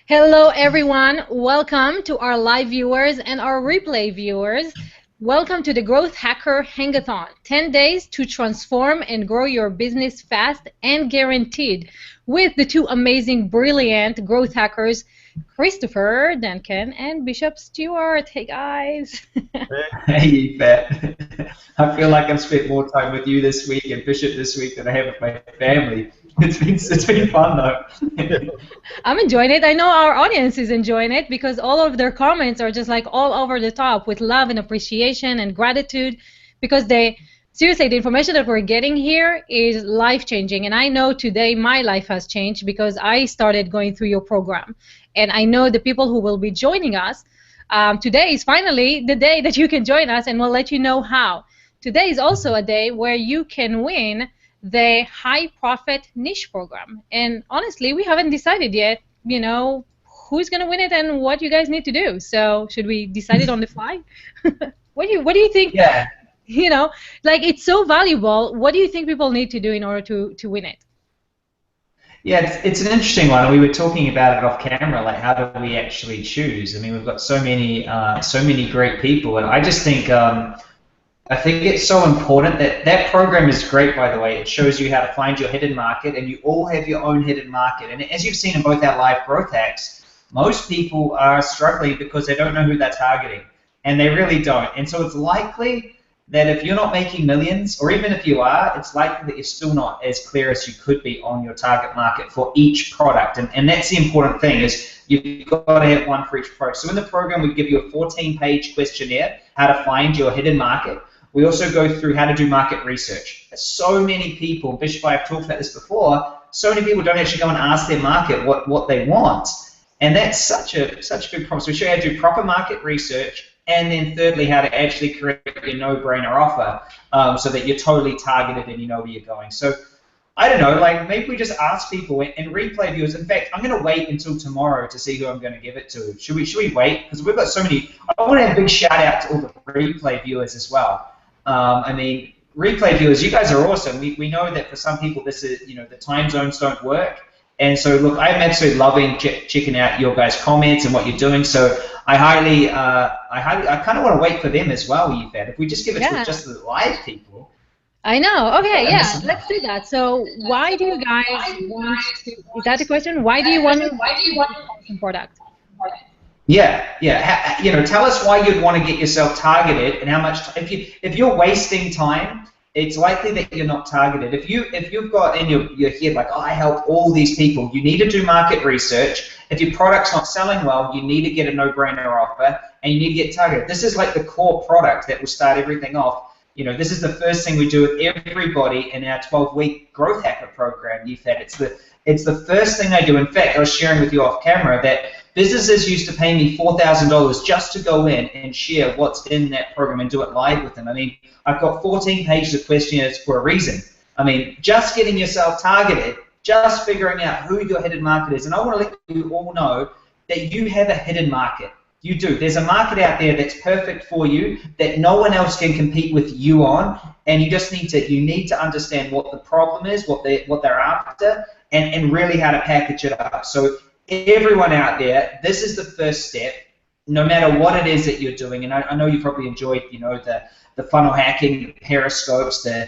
Hello, everyone. Welcome to our live viewers and our replay viewers. Welcome to the Growth Hacker Hangathon. 10 days to transform and grow your business fast and guaranteed with the two amazing, brilliant growth hackers, Christopher Duncan and Bishop Stewart. Hey, guys. Hey, Pat. I feel like I've spent more time with you this week and Bishop this week than I have with my family. It's been fun though. I'm enjoying it. I know our audience is enjoying it because all of their comments are just like all over the top with love and appreciation and gratitude because seriously, the information that we're getting here is life-changing. And I know today my life has changed because I started going through your program. And I know the people who will be joining us, today is finally the day that you can join us, and we'll let you know how. Today is also a day where you can win the high profit niche program. And honestly, we haven't decided yet, who's going to win it and what you guys need to do. So should we decide it on the fly? What do you think? Yeah. Like, it's so valuable. What do you think people need to do in order to win it? Yeah, it's an interesting one. We were talking about it off camera, like how do we actually choose? I mean, we've got so many great people, and I just think I think it's so important that program is great, by the way. It shows you how to find your hidden market, and you all have your own hidden market. And as you've seen in both our live growth hacks, most people are struggling because they don't know who they're targeting, and they really don't. And so it's likely that if you're not making millions, or even if you are, it's likely that you're still not as clear as you could be on your target market for each product. And that's the important thing, is you've got to have one for each product. So in the program, we give you a 14-page questionnaire, how to find your hidden market. We also go through how to do market research. So many people, Bishop and I have talked about this before, so many people don't actually go and ask their market what they want. And that's such a big problem. So we show you how to do proper market research, and then thirdly, how to actually create your no-brainer offer so that you're totally targeted and you know where you're going. So I don't know, like maybe we just ask people and replay viewers. In fact, I'm going to wait until tomorrow to see who I'm going to give it to. Should we wait? Because we've got so many. I want to have a big shout out to all the replay viewers as well. I mean, replay viewers, you guys are awesome. We know that for some people this is, the time zones don't work. And so, look, I'm absolutely loving checking out your guys' comments and what you're doing. So I kind of want to wait for them as well, Yvette. If we just give it to just the live people. I know. Okay, yeah, let's do that. So why do you guys want to, is that the question? Why do you want a product? Yeah. Tell us why you'd want to get yourself targeted and how much. If you're wasting time, it's likely that you're not targeted. If you've got in your head like, oh, I help all these people, you need to do market research. If your product's not selling well, you need to get a no-brainer offer, and you need to get targeted. This is like the core product that will start everything off. This is the first thing we do with everybody in our 12-week Growth Hacker program. It's the first thing I do. In fact, I was sharing with you off camera that businesses used to pay me $4,000 just to go in and share what's in that program and do it live with them. I mean, I've got 14 pages of questionnaires for a reason. I mean, just getting yourself targeted, just figuring out who your hidden market is. And I want to let you all know that you have a hidden market. You do. There's a market out there that's perfect for you that no one else can compete with you on, and you just need to understand what the problem is, what they're after, and really how to package it up. So everyone out there, this is the first step, no matter what it is that you're doing. And I know you probably enjoyed, the funnel hacking, periscopes, the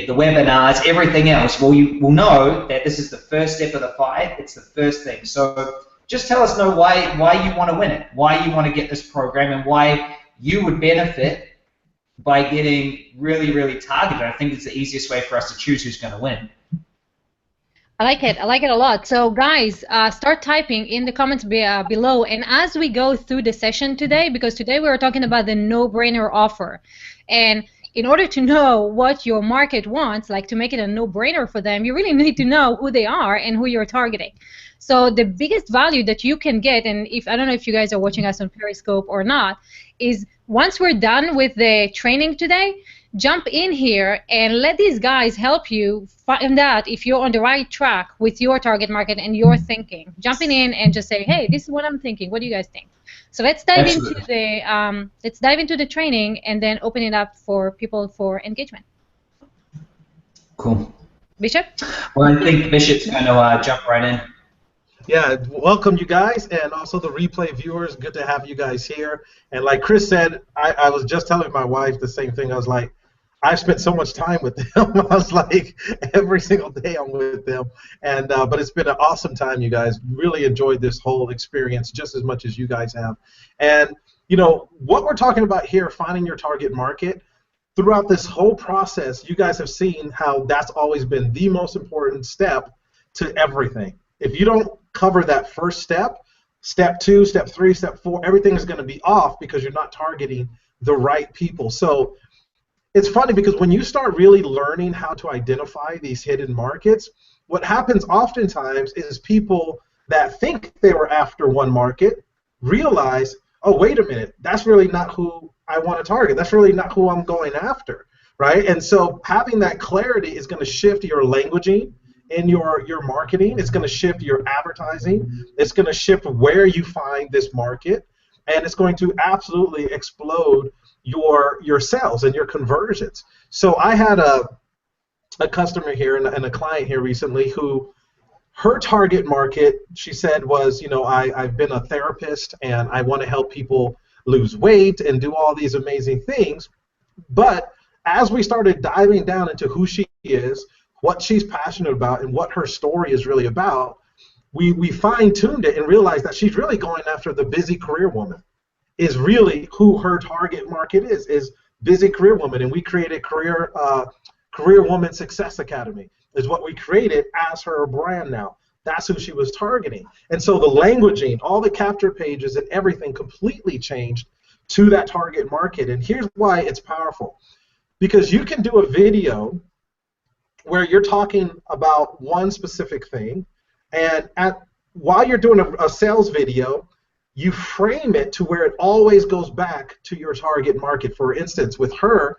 webinars, everything else. Well, you will know that this is the first step of the fight. It's the first thing. So just tell us why you want to win it, why you want to get this program, and why you would benefit by getting really, really targeted. I think it's the easiest way for us to choose who's going to win. I like it. I like it a lot. So, guys, start typing in the comments below. And as we go through the session today, because today we were talking about the no-brainer offer, and in order to know what your market wants, like to make it a no-brainer for them, you really need to know who they are and who you're targeting. So the biggest value that you can get, and I don't know if you guys are watching us on Periscope or not, is once we're done with the training today, jump in here and let these guys help you find out if you're on the right track with your target market and your thinking. Jumping in and just say, hey, this is what I'm thinking. What do you guys think? So let's dive into the training and then open it up for people for engagement. Cool. Bishop? Well, I think Bishop's going to jump right in. Yeah, welcome you guys, and also the replay viewers. Good to have you guys here. And like Chris said, I was just telling my wife the same thing. I was like, I've spent so much time with them. I was like, every single day I'm with them. And but it's been an awesome time, you guys. Really enjoyed this whole experience just as much as you guys have. And you know what we're talking about here, finding your target market. Throughout this whole process, you guys have seen how that's always been the most important step to everything. If you don't cover that first step, step 2, step 3, step 4, everything is going to be off because you're not targeting the right people. So it's funny because when you start really learning how to identify these hidden markets, what happens oftentimes is people that think they were after one market realize, oh, wait a minute, that's really not who I want to target. That's really not who I'm going after, right? And so having that clarity is going to shift your languaging in your marketing. It's going to shift your advertising. It's going to shift where you find this market, and it's going to absolutely explode your sales and your conversions. So I had a customer here and a client here recently who her target market, she said, was, you know, I've been a therapist and I want to help people lose weight and do all these amazing things. But as we started diving down into who she is, what she's passionate about, and what her story is really about, we fine-tuned it and realized that she's really going after the busy career woman, is really who her target market is busy career woman. And we created Career Woman Success Academy is what we created as her brand now. That's who she was targeting. And so the languaging, all the capture pages and everything completely changed to that target market. And here's why it's powerful. Because you can do a video where you're talking about one specific thing, and while you're doing a sales video, you frame it to where it always goes back to your target market. For instance, with her,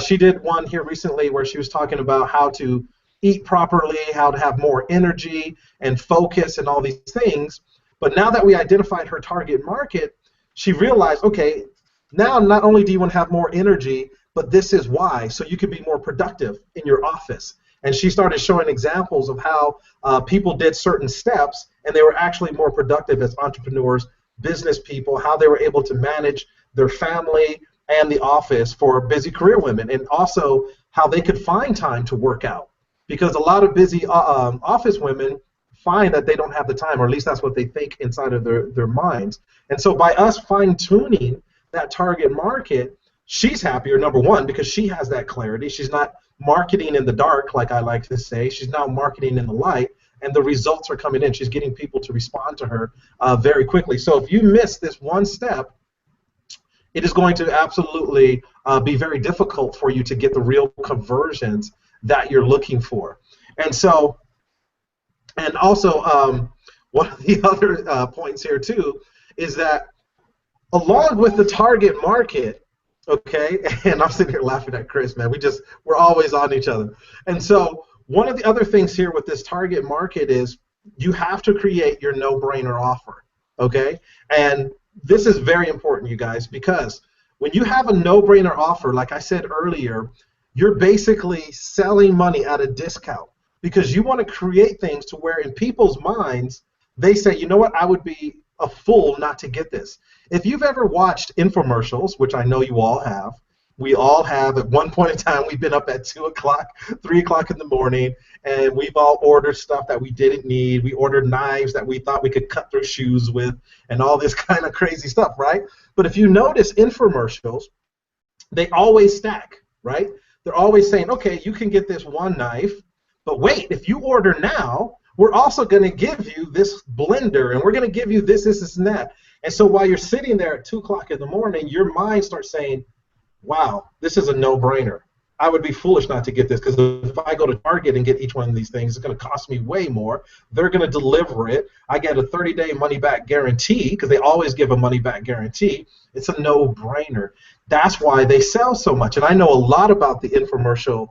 she did one here recently where she was talking about how to eat properly, how to have more energy and focus and all these things. But now that we identified her target market, she realized, okay, now not only do you want to have more energy, but this is why, so you can be more productive in your office. And she started showing examples of how people did certain steps and they were actually more productive as entrepreneurs, business people, how they were able to manage their family and the office for busy career women, and also how they could find time to work out. Because a lot of busy office women find that they don't have the time, or at least that's what they think inside of their minds. And so by us fine-tuning that target market, she's happier, number one, because she has that clarity. She's not marketing in the dark, like I like to say. She's now marketing in the light, and the results are coming in. She's getting people to respond to her very quickly. So if you miss this one step, it is going to absolutely be very difficult for you to get the real conversions that you're looking for. And so, and also, one of the other points here too is that along with the target market, okay, and I'm sitting here laughing at Chris, man, we're always on each other. And so one of the other things here with this target market is you have to create your no-brainer offer, okay? And this is very important, you guys, because when you have a no-brainer offer, like I said earlier, you're basically selling money at a discount because you want to create things to where in people's minds, they say, you know what, I would be a fool not to get this. If you've ever watched infomercials, which I know you all have, we all have. At one point in time, we've been up at 2 o'clock, 3 o'clock in the morning, and we've all ordered stuff that we didn't need. We ordered knives that we thought we could cut through shoes with and all this kind of crazy stuff, right? But if you notice infomercials, they always stack, right? They're always saying, okay, you can get this one knife, but wait, if you order now, we're also going to give you this blender, and we're going to give you this, this, and that. And so while you're sitting there at 2 o'clock in the morning, your mind starts saying, wow, this is a no-brainer. I would be foolish not to get this because if I go to Target and get each one of these things, it's going to cost me way more. They're going to deliver it. I get a 30-day money-back guarantee because they always give a money-back guarantee. It's a no-brainer. That's why they sell so much. And I know a lot about the infomercial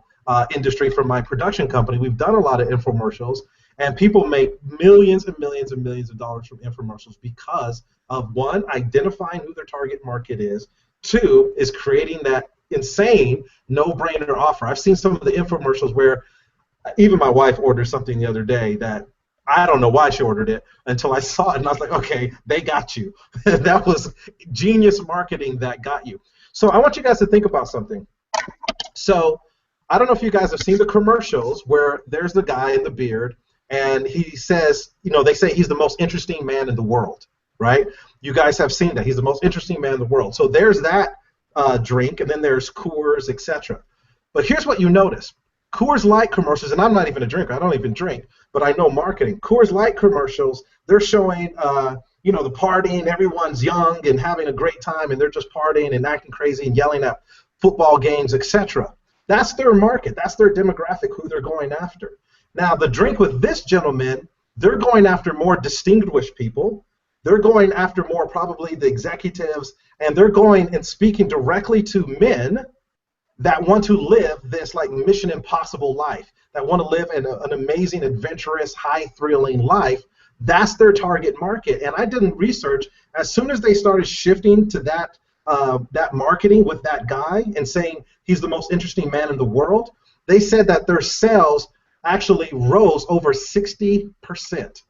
industry from my production company. We've done a lot of infomercials, and people make millions and millions and millions of dollars from infomercials because of, one, identifying who their target market is, two, is creating that insane no-brainer offer. I've seen some of the infomercials where even my wife ordered something the other day that I don't know why she ordered it until I saw it, and I was like, okay, they got you. That was genius marketing that got you. So I want you guys to think about something. So I don't know if you guys have seen the commercials where there's the guy in the beard, and he says, you know, they say he's the most interesting man in the world, right? You guys have seen that. He's the most interesting man in the world. So there's that drink, and then there's Coors, etc. But here's what you notice. Coors Light commercials, and I'm not even a drinker. I don't even drink, but I know marketing. Coors Light commercials, they're showing, you know, the partying. Everyone's young and having a great time, and they're just partying and acting crazy and yelling at football games, etc. That's their market. That's their demographic, who they're going after. Now, the drink with this gentleman, they're going after more distinguished people. They're going after more probably the executives, and they're going and speaking directly to men that want to live this like Mission Impossible life, that want to live in an amazing, adventurous, high-thrilling life. That's their target market. And I did research. As soon as they started shifting to that marketing with that guy and saying he's the most interesting man in the world, they said that their sales actually rose over 60%.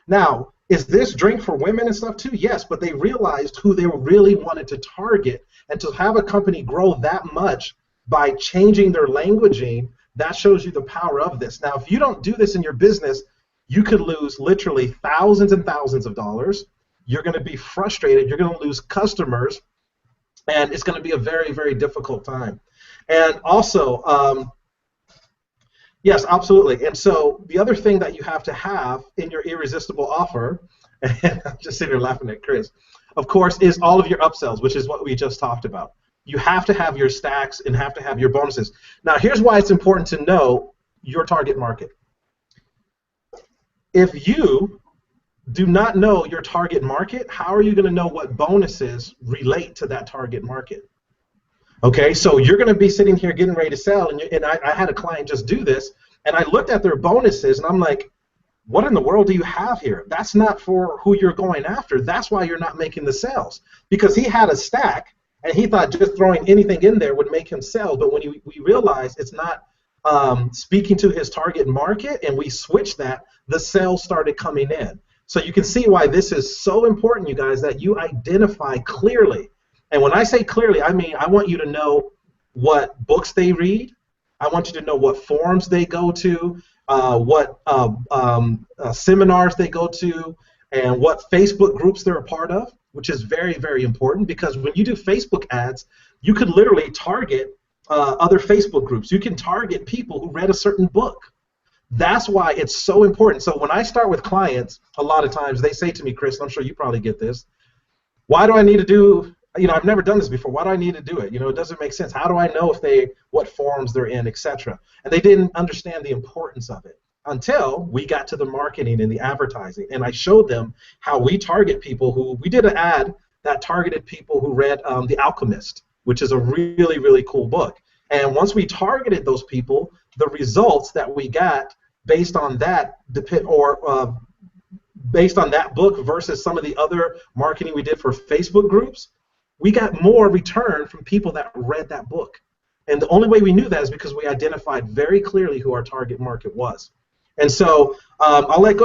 Now, is this drink for women and stuff too? Yes, but they realized who they really wanted to target, and to have a company grow that much by changing their languaging, that shows you the power of this. Now, if you don't do this in your business, you could lose literally thousands and thousands of dollars. You're going to be frustrated. You're going to lose customers, and it's going to be a very, very difficult time. And also, yes, absolutely. And so the other thing that you have to have in your irresistible offer, and I'm just sitting here laughing at Chris, of course, is all of your upsells, which is what we just talked about. You have to have your stacks and have to have your bonuses. Now, here's why it's important to know your target market. If you do not know your target market, how are you going to know what bonuses relate to that target market? Okay, so you're going to be sitting here getting ready to sell, and I had a client just do this, and I looked at their bonuses, and I'm like, what in the world do you have here? That's not for who you're going after. That's why you're not making the sales. Because he had a stack, and he thought just throwing anything in there would make him sell, but when we realized it's not speaking to his target market, and we switched that, the sales started coming in. So you can see why this is so important, you guys, that you identify clearly. And when I say clearly, I mean I want you to know what books they read. I want you to know what forums they go to, what seminars they go to, and what Facebook groups they're a part of, which is very, very important, because when you do Facebook ads, you could literally target other Facebook groups. You can target people who read a certain book. That's why it's so important. So when I start with clients, a lot of times they say to me, Chris, I'm sure you probably get this, why do I need to do, you know, I've never done this before. Why do I need to do it? You know, it doesn't make sense. How do I know if what forums they're in, etc.? And they didn't understand the importance of it until we got to the marketing and the advertising. And I showed them how we target people who, we did an ad that targeted people who read The Alchemist, which is a really, really cool book. And once we targeted those people, the results that we got based on that based on that book versus some of the other marketing we did for Facebook groups, we got more return from people that read that book. And the only way we knew that is because we identified very clearly who our target market was. And so I'll let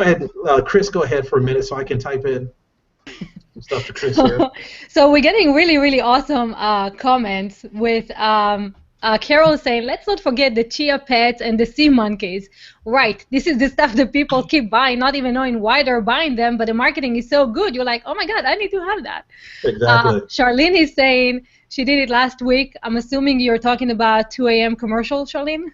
Chris go ahead for a minute so I can type in some stuff to Chris here. So we're getting really, really awesome comments with Carol saying, let's not forget the chia pets and the sea monkeys. Right, this is the stuff that people keep buying, not even knowing why they're buying them, but the marketing is so good, you're like, oh my God, I need to have that. Exactly. Charlene is saying she did it last week. I'm assuming you're talking about 2 a.m. commercial, Charlene?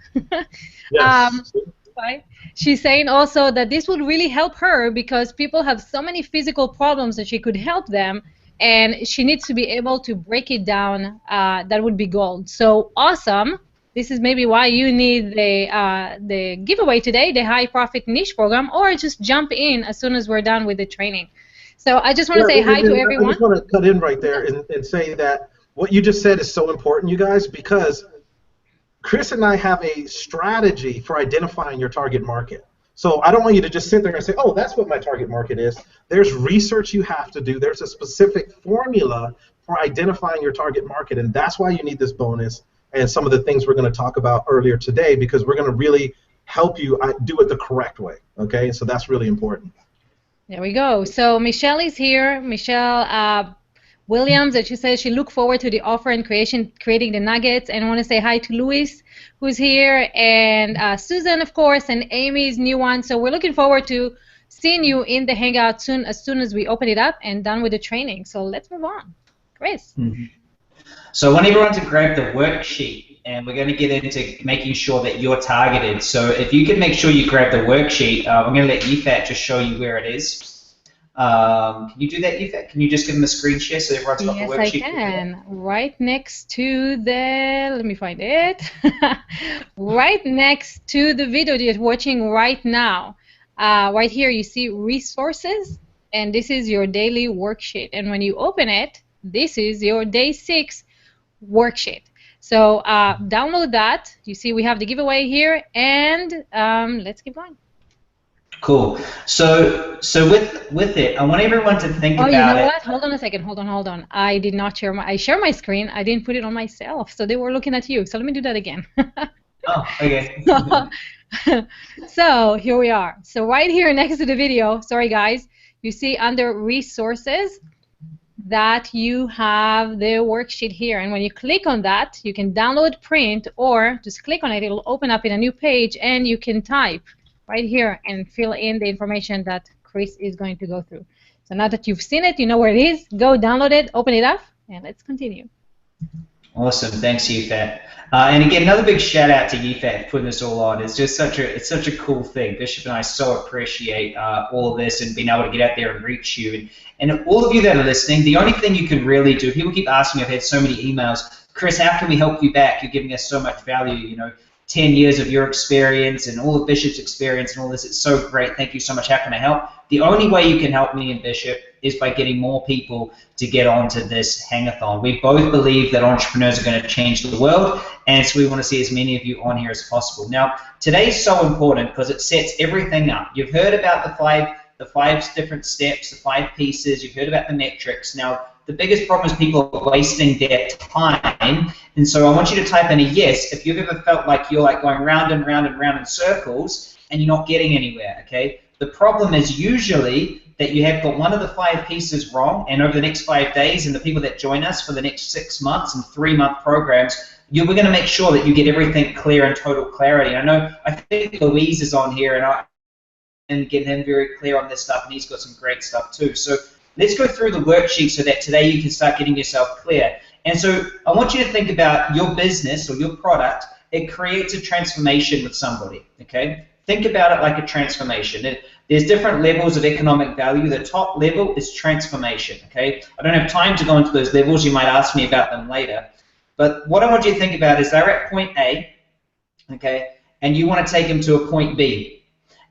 Yes. Right. She's saying also that this would really help her because people have so many physical problems that she could help them, and she needs to be able to break it down. That would be gold. So awesome. This is maybe why you need the giveaway today, the High Profit Niche Program, or just jump in as soon as we're done with the training. So I just want to say hi to everyone. I just want to cut in right there and say that what you just said is so important, you guys, because Chris and I have a strategy for identifying your target market. So I don't want you to just sit there and say, oh, that's what my target market is. There's research you have to do. There's a specific formula for identifying your target market, and that's why you need this bonus and some of the things we're going to talk about earlier today, because we're going to really help you do it the correct way. Okay, so that's really important. There we go. So Michelle is here. Michelle Williams, and she says she look forward to the offer and creating the nuggets. And I want to say hi to Luis, who's here, and Susan, of course, and Amy's new one. So we're looking forward to seeing you in the Hangout soon, as soon as we open it up and done with the training. So let's move on. Chris. Mm-hmm. So I want everyone to grab the worksheet, and we're going to get into making sure that you're targeted. So if you can make sure you grab the worksheet, I'm going to let Yifat just show you where it is. Can you do that, Yifat? Can you just give them a screen share so everyone's got the worksheet? Yes, I can. Right next to the, let me find it. Right next to the video that you're watching right now. Right here you see resources, and this is your daily worksheet. And when you open it, this is your day 6 worksheet. So download that. You see we have the giveaway here, and let's keep going. Cool. So with it, I want everyone to think about it. Oh, you know what? Hold on a second. Hold on. I did not share I share my screen. I didn't put it on myself, so they were looking at you. So let me do that again. Oh, okay. So here we are. So right here next to the video, sorry guys, you see under resources that you have the worksheet here, and when you click on that, you can download, print, or just click on it. It'll open up in a new page, and you can type right here and fill in the information that Chris is going to go through. So now that you've seen it, you know where it is. Go download it, open it up, and let's continue. Awesome, thanks Yifat. And again, another big shout out to Yifat for putting this all on. It's just such a cool thing. Bishop and I so appreciate all of this and being able to get out there and reach you. And all of you that are listening, the only thing you can really do, people keep asking me, I've had so many emails, Chris, how can we help you back? You're giving us so much value, you know, 10 years of your experience and all of Bishop's experience and all this. It's so great. Thank you so much. How can I help? The only way you can help me and Bishop is by getting more people to get onto this hangathon. We both believe that entrepreneurs are going to change the world, and so we want to see as many of you on here as possible. Now, today's so important because it sets everything up. You've heard about the five different steps, the 5 pieces. You've heard about the metrics. Now, the biggest problem is people are wasting their time, and so I want you to type in a yes if you've ever felt like you're like going round and round and round in circles and you're not getting anywhere, okay? The problem is usually that you have got one of the 5 pieces wrong, and over the next 5 days, and the people that join us for the next 6 months and 3-month programs, we're going to make sure that you get everything clear and total clarity. I think Louise is on here, and get him very clear on this stuff, and he's got some great stuff too. So let's go through the worksheet so that today you can start getting yourself clear. And so I want you to think about your business or your product. It creates a transformation with somebody, okay? Think about it like a transformation. There's different levels of economic value. The top level is transformation, okay? I don't have time to go into those levels. You might ask me about them later. But what I want you to think about is they're at point A, okay, and you want to take them to a point B.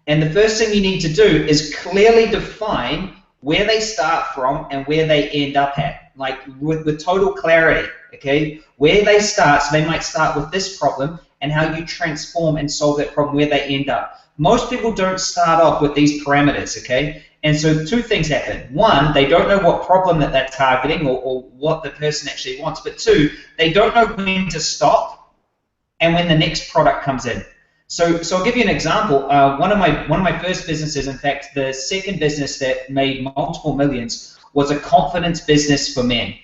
And the first thing you need to do is clearly define where they start from and where they end up at, like with total clarity, okay? Where they start, so they might start with this problem and how you transform and solve that problem, where they end up. Most people don't start off with these parameters, okay? And so 2 things happen. 1, they don't know what problem that they're targeting or what the person actually wants, but 2, they don't know when to stop and when the next product comes in. So I'll give you an example. One of my first businesses, in fact, the second business that made multiple millions, was a confidence business for men.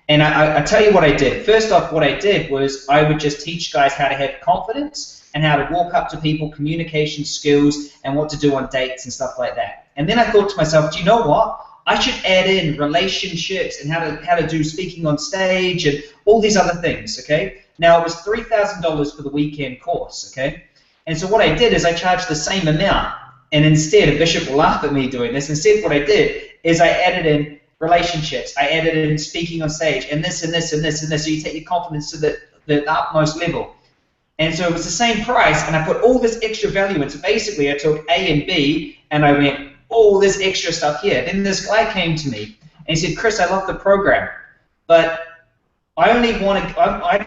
And I tell you what I did. First off, what I did was I would just teach guys how to have confidence and how to walk up to people, communication skills, and what to do on dates and stuff like that. And then I thought to myself, do you know what? I should add in relationships and how to do speaking on stage and all these other things, okay? Now, it was $3,000 for the weekend course, okay? And so what I did is I charged the same amount, and instead, a Bishop will laugh at me doing this, instead what I did is I added in relationships, I added in speaking on stage, and this and this and this and this, so you take your confidence to the utmost level. And so it was the same price, and I put all this extra value in. So basically I took A and B, and I went, all this extra stuff here. Then this guy came to me, and he said, Chris, I love the program, but I only want to, I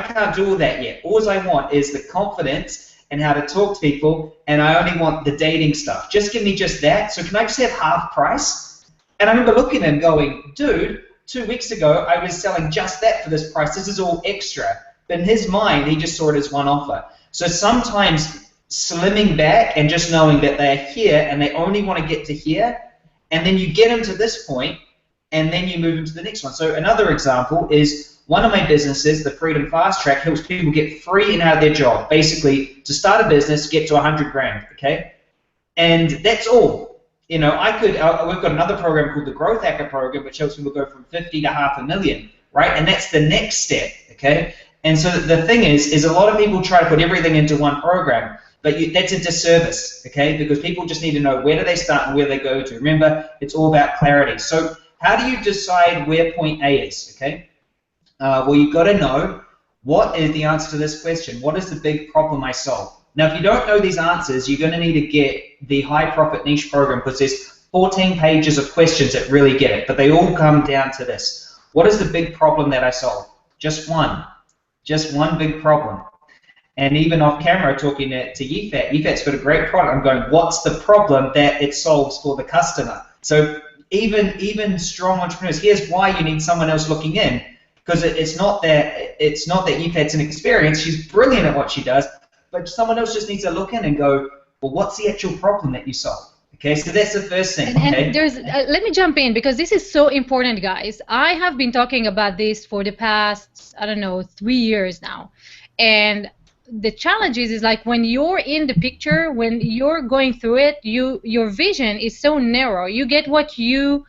can't do all that yet. All I want is the confidence and how to talk to people, and I only want the dating stuff. Just give me just that. So can I just have half price? And I remember looking at him going, dude, 2 weeks ago I was selling just that for this price. This is all extra. But in his mind, he just saw it as one offer. So sometimes slimming back and just knowing that they're here and they only want to get to here, and then you get them to this point, and then you move them to the next one. So another example is one of my businesses, the Freedom Fast Track, helps people get free and out of their job. Basically, to start a business, get to 100 grand, okay? And that's all. You know, we've got another program called the Growth Hacker Program, which helps people go from 50 to $500,000, right? And that's the next step, okay? And so the thing is a lot of people try to put everything into one program, but that's a disservice, okay? Because people just need to know where do they start and where they go to. Remember, it's all about clarity. So how do you decide where point A is, okay? Well, you've got to know what is the answer to this question. What is the big problem I solve? Now, if you don't know these answers, you're going to need to get the High Profit Niche program, because there's 14 pages of questions that really get it, but they all come down to this. What is the big problem that I solve? Just one big problem. And even off camera, talking to Yifat, Yifat's got a great product. I'm going, what's the problem that it solves for the customer? So even strong entrepreneurs, here's why you need someone else looking in. Because it's not that Yifat's inexperienced. She's brilliant at what she does, but someone else just needs to look in and go, well, what's the actual problem that you solve? Okay, so that's the first thing. And there's, let me jump in, because this is so important, guys. I have been talking about this for the past, I don't know, 3 years now. And the challenge is like when you're in the picture, when you're going through it, your vision is so narrow. You get what you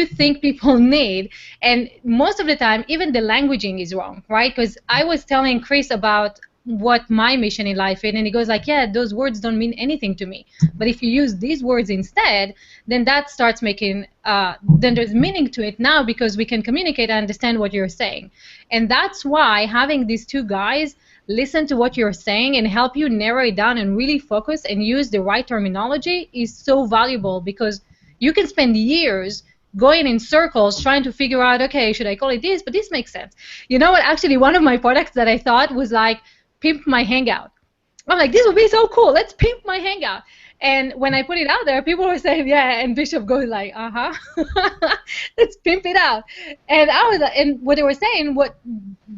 think people need, and most of the time even the languaging is wrong, right? Because I was telling Chris about what my mission in life is, and he goes like, yeah, those words don't mean anything to me, but if you use these words instead, then that starts making then there's meaning to it now, because we can communicate and understand what you're saying. And that's why having these two guys listen to what you're saying and help you narrow it down and really focus and use the right terminology is so valuable, because you can spend years going in circles trying to figure out, okay, should I call it this? But this makes sense. You know what? Actually, one of my products that I thought was like, pimp my hangout. I'm like, this would be so cool. Let's pimp my hangout. And when I put it out there, people were saying, yeah, and Bishop goes like, let's pimp it out. And what they were saying,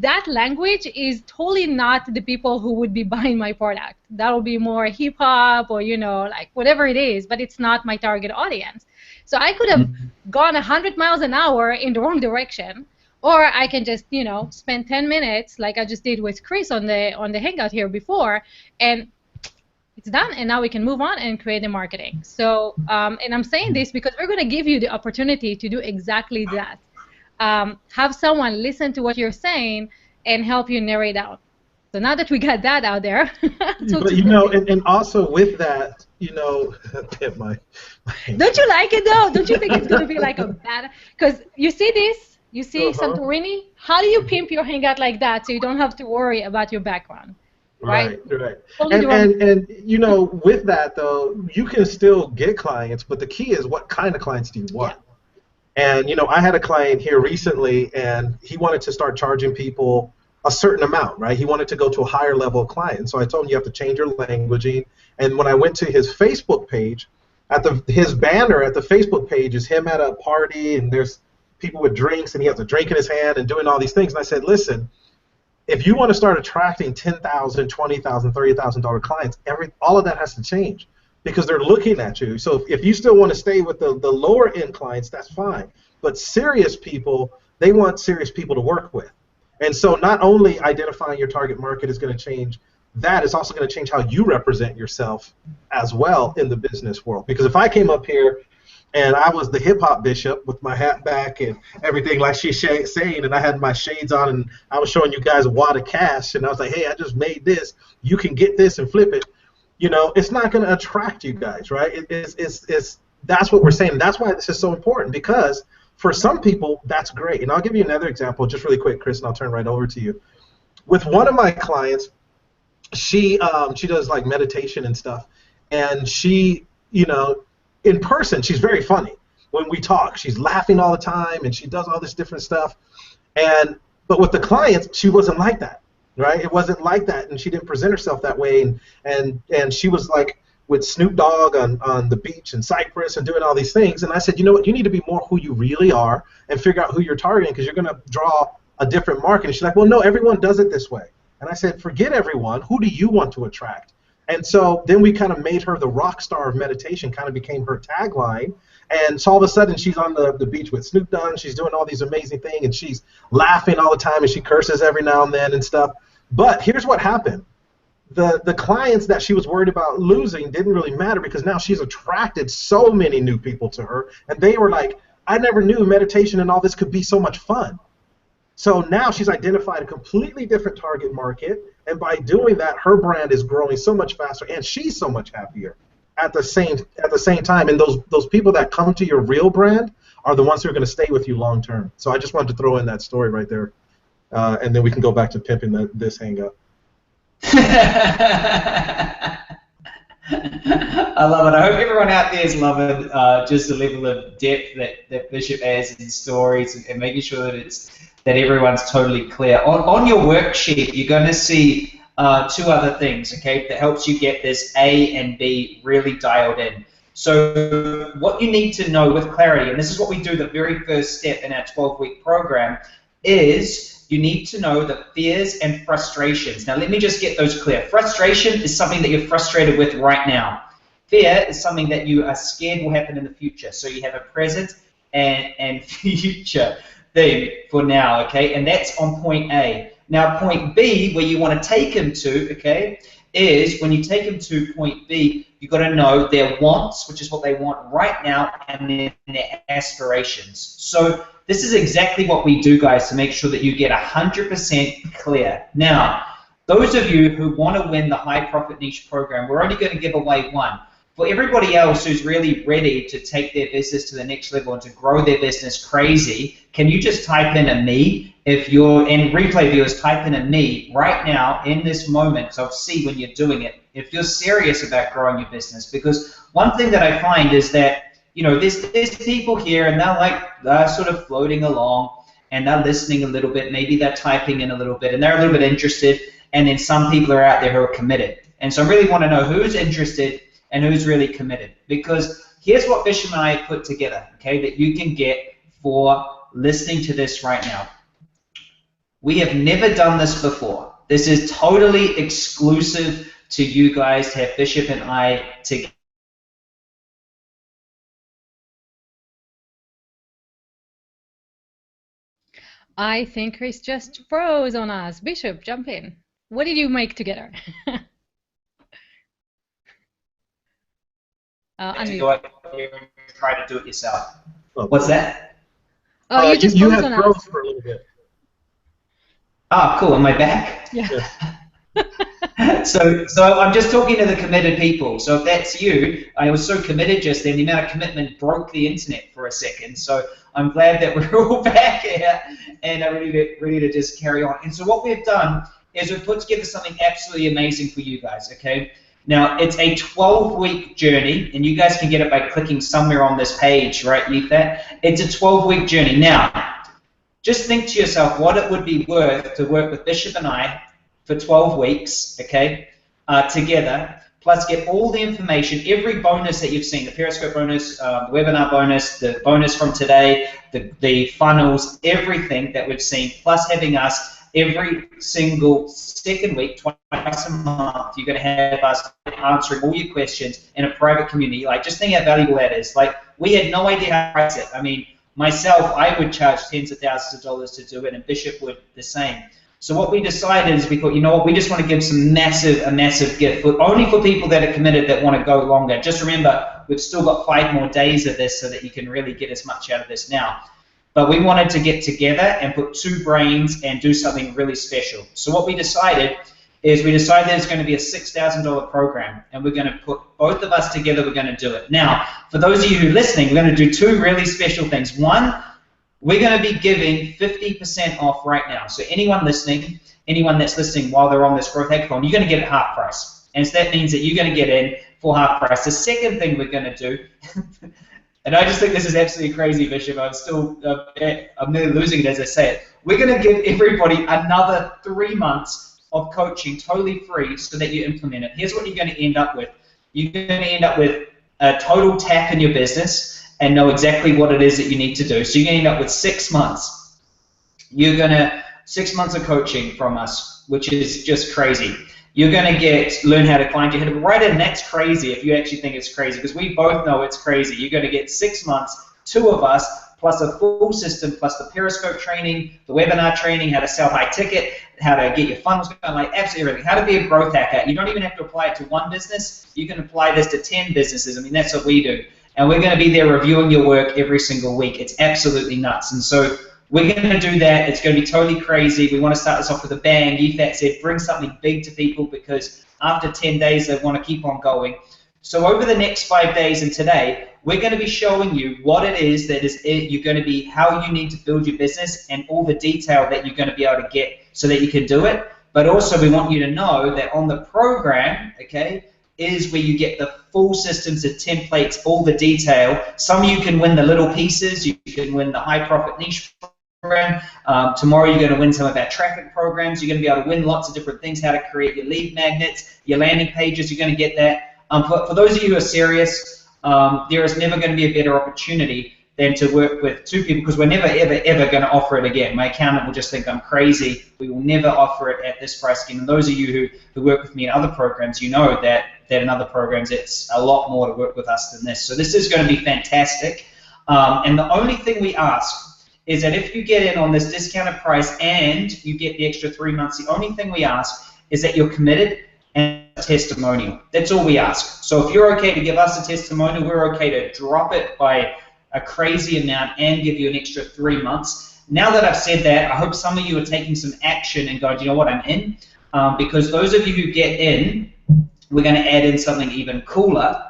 that language is totally not the people who would be buying my product. That will be more hip hop or, you know, like whatever it is, but it's not my target audience. So I could have gone 100 miles an hour in the wrong direction, or I can just, you know, spend 10 minutes like I just did with Chris on the Hangout here before, and it's done, and now we can move on and create the marketing. So, and I'm saying this because we're going to give you the opportunity to do exactly that. Have someone listen to what you're saying and help you narrow it down. So now that we got that out there. But, you know, and also with that, you know, don't you like it though? Don't you think it's going to be like a bad, because you see this, you see Santorini, how do you pimp your Hangout like that so you don't have to worry about your background? Right. And you know, with that though, you can still get clients, but the key is what kind of clients do you want? Yeah. And you know, I had a client here recently, and he wanted to start charging people a certain amount, right? He wanted to go to a higher level of client. So I told him you have to change your languaging. And when I went to his Facebook page, his banner at the Facebook page is him at a party, and there's people with drinks, and he has a drink in his hand and doing all these things. And I said, listen, if you want to start attracting $10,000, $20,000, $30,000 clients, all of that has to change, because they're looking at you. So if you still want to stay with the lower end clients, that's fine. But serious people, they want serious people to work with. And so not only identifying your target market is going to change that, it's also going to change how you represent yourself as well in the business world. Because if I came up here and I was the hip-hop bishop with my hat back and everything like she's saying, and I had my shades on, and I was showing you guys a wad of cash, and I was like, hey, I just made this. You can get this and flip it. You know, it's not going to attract you guys, right? That's what we're saying. That's why this is so important, because for some people, that's great. And I'll give you another example just really quick, Chris, and I'll turn right over to you. With one of my clients, she does like meditation and stuff, and she, you know, in person, she's very funny. When we talk, she's laughing all the time, and she does all this different stuff. But with the clients, she wasn't like that, right? It wasn't like that, and she didn't present herself that way. And she was like with Snoop Dogg on the beach in Cyprus and doing all these things. And I said, you know what? You need to be more who you really are and figure out who you're targeting, because you're going to draw a different market. And she's like, well, no, everyone does it this way. And I said, forget everyone. Who do you want to attract? And so then we kind of made her the rock star of meditation, kind of became her tagline. And so all of a sudden she's on the beach with Snoop Dogg, she's doing all these amazing things, and she's laughing all the time, and she curses every now and then and stuff. But here's what happened. The clients that she was worried about losing didn't really matter, because now she's attracted so many new people to her, and they were like, I never knew meditation and all this could be so much fun. So now she's identified a completely different target market, and by doing that, her brand is growing so much faster, and she's so much happier at the same time. And those people that come to your real brand are the ones who are going to stay with you long term. So I just wanted to throw in that story right there, and then we can go back to pimping this hang up. I love it. I hope everyone out there is loving just the level of depth that Bishop has in stories, and making sure that everyone's totally clear. On your worksheet, you're going to see two other things, okay, that helps you get this A and B really dialed in. So what you need to know with clarity, and this is what we do the very first step in our 12-week program, is you need to know the fears and frustrations. Now let me just get those clear. Frustration is something that you're frustrated with right now. Fear is something that you are scared will happen in the future. So you have a present and future thing for now, okay? And that's on point A. Now point B, where you want to take them to, okay, is when you take them to point B, you've got to know their wants, which is what they want right now, and then their aspirations. So this is exactly what we do, guys, to make sure that you get 100% clear. Now, those of you who want to win the High Profit Niche program, we're only going to give away one. For everybody else who's really ready to take their business to the next level and to grow their business crazy, can you just type in a me? If you're in replay viewers, type in a me right now in this moment, so I'll see when you're doing it, if you're serious about growing your business. Because one thing that I find is that, you know, there's people here and they're sort of floating along and they're listening a little bit, maybe they're typing in a little bit and they're a little bit interested, and then some people are out there who are committed. And so I really want to know who's interested and who's really committed, because here's what Bishop and I put together, okay, that you can get for listening to this right now. We have never done this before. This is totally exclusive to you guys to have Bishop and I together. I think Chris just froze on us. Bishop, jump in. What did you make together? Go out here and try to do it yourself. What's that? Oh, you just you froze had on froze us. for a little bit. Ah, cool. Am I back? Yeah. So I'm just talking to the committed people. So if that's you, I was so committed just then, the amount of commitment broke the internet for a second. So I'm glad that we're all back here and are ready to just carry on. And so what we've done is we've put together something absolutely amazing for you guys, okay? Now, it's a 12-week journey, and you guys can get it by clicking somewhere on this page, right, Yifat? It's a 12-week journey. Now, just think to yourself what it would be worth to work with Bishop and I for 12 weeks, okay, together, plus get all the information, every bonus that you've seen, the Periscope bonus, the webinar bonus, the bonus from today, the funnels, everything that we've seen, plus having us every single second week, twice a month. You're going to have us answering all your questions in a private community. Like, just think how valuable that is. Like, we had no idea how to price it. I mean, myself, I would charge tens of thousands of dollars to do it, and Bishop would the same. So what we decided is we thought, you know what, we just want to give a massive gift, but only for people that are committed, that want to go longer. Just remember, we've still got 5 more days of this so that you can really get as much out of this now. But we wanted to get together and put 2 brains and do something really special. So what we decided is that it's going to be a $6,000 program, and we're going to put both of us together, we're going to do it. Now, for those of you who are listening, we're going to do 2 really special things. One, we're going to be giving 50% off right now. So anyone listening, anyone that's listening while they're on this Growth Hackathon, you're going to get it half price. And so that means that you're going to get in for half price. The second thing we're going to do, and I just think this is absolutely crazy, Bishop, I'm nearly losing it as I say it. We're going to give everybody another 3 months of coaching totally free so that you implement it. Here's what you're going to end up with. You're going to end up with a total tap in your business and know exactly what it is that you need to do. So you're going to end up with 6 months. 6 months of coaching from us, which is just crazy. You're going to learn how to climb your head right in. That's crazy if you actually think it's crazy, because we both know it's crazy. You're going to get 6 months, 2 of us, plus a full system, plus the Periscope training, the webinar training, how to sell high ticket, how to get your funnels going, like absolutely everything. How to be a growth hacker. You don't even have to apply it to one business. You can apply this to 10 businesses. I mean, that's what we do. And we're going to be there reviewing your work every single week. It's absolutely nuts. And so we're going to do that. It's going to be totally crazy. We want to start this off with a bang. EFAT said bring something big to people, because after 10 days they want to keep on going. So over the next 5 days and today, we're going to be showing you what it is that you're going to be, how you need to build your business, and all the detail that you're going to be able to get so that you can do it. But also we want you to know that on the program, okay, is where you get the full systems, the templates, all the detail. Some of you can win the little pieces. You can win the high profit niche program. Tomorrow you're going to win some of our traffic programs. You're going to be able to win lots of different things, how to create your lead magnets, your landing pages. You're going to get that. For those of you who are serious, there is never going to be a better opportunity than to work with 2 people, because we're never, ever, ever going to offer it again. My accountant will just think I'm crazy. We will never offer it at this price again. And those of you who work with me in other programs, you know that in other programs it's a lot more to work with us than this. So this is going to be fantastic. And the only thing we ask is that if you get in on this discounted price and you get the extra 3 months, the only thing we ask is that you're committed and a testimonial. That's all we ask. So if you're okay to give us a testimonial, we're okay to drop it by a crazy amount and give you an extra 3 months. Now that I've said that, I hope some of you are taking some action and going, do you know what, I'm in? Because those of you who get in, we're going to add in something even cooler,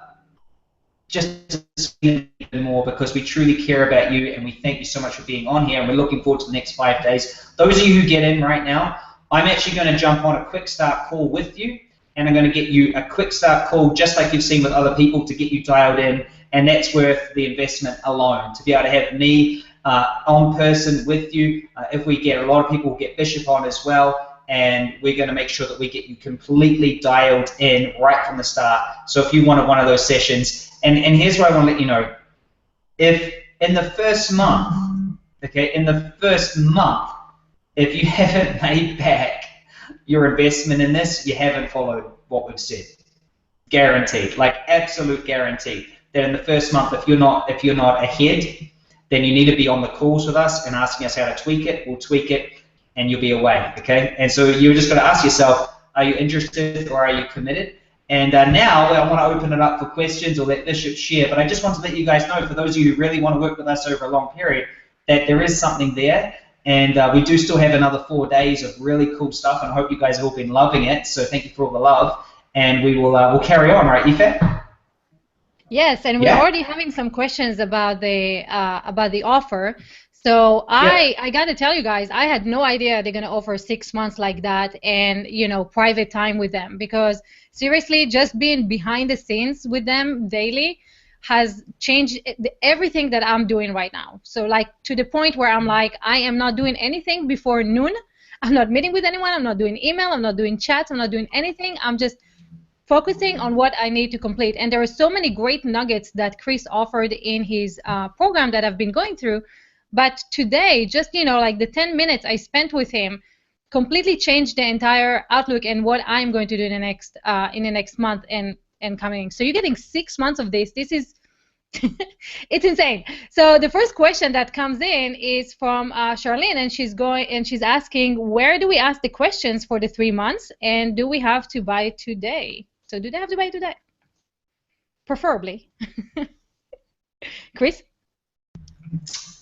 just even more, because we truly care about you and we thank you so much for being on here, and we're looking forward to the next 5 days. Those of you who get in right now, I'm actually going to jump on a quick start call with you, and I'm going to get you a quick start call just like you've seen with other people to get you dialed in, and that's worth the investment alone, to be able to have me on person with you. If we get a lot of people, we'll get Bishop on as well, and we're going to make sure that we get you completely dialed in right from the start. So if you wanted one of those sessions, and here's what I want to let you know. If in the first month, okay, if you haven't made back your investment in this, you haven't followed what we've said. Guaranteed, like absolute guarantee, that in the first month, if you're not ahead, then you need to be on the calls with us and asking us how to tweak it. We'll tweak it, and you'll be away, okay? And so you're just going to ask yourself, are you interested or are you committed? And now I want to open it up for questions or let Bishop share, but I just want to let you guys know, for those of you who really want to work with us over a long period, that there is something there, and we do still have another 4 days of really cool stuff, and I hope you guys have all been loving it, so thank you for all the love, and we will we'll carry on, right, EFAT? Yes, and we're already having some questions about the offer. So I got to tell you guys, I had no idea they're going to offer 6 months like that, and private time with them, because seriously, just being behind the scenes with them daily has changed everything that I'm doing right now. So like to the point where I'm like, I am not doing anything before noon. I'm not meeting with anyone. I'm not doing email. I'm not doing chats. I'm not doing anything. I'm just focusing on what I need to complete. And there are so many great nuggets that Chris offered in his program that I've been going through. But today, just like the 10 minutes I spent with him completely changed the entire outlook and what I'm going to do in the next month and coming. So you're getting 6 months of this. This is it's insane. So the first question that comes in is from Charlene, and she's asking, where do we ask the questions for the 3 months, and do we have to buy today? So do they have to buy today? Preferably. Chris?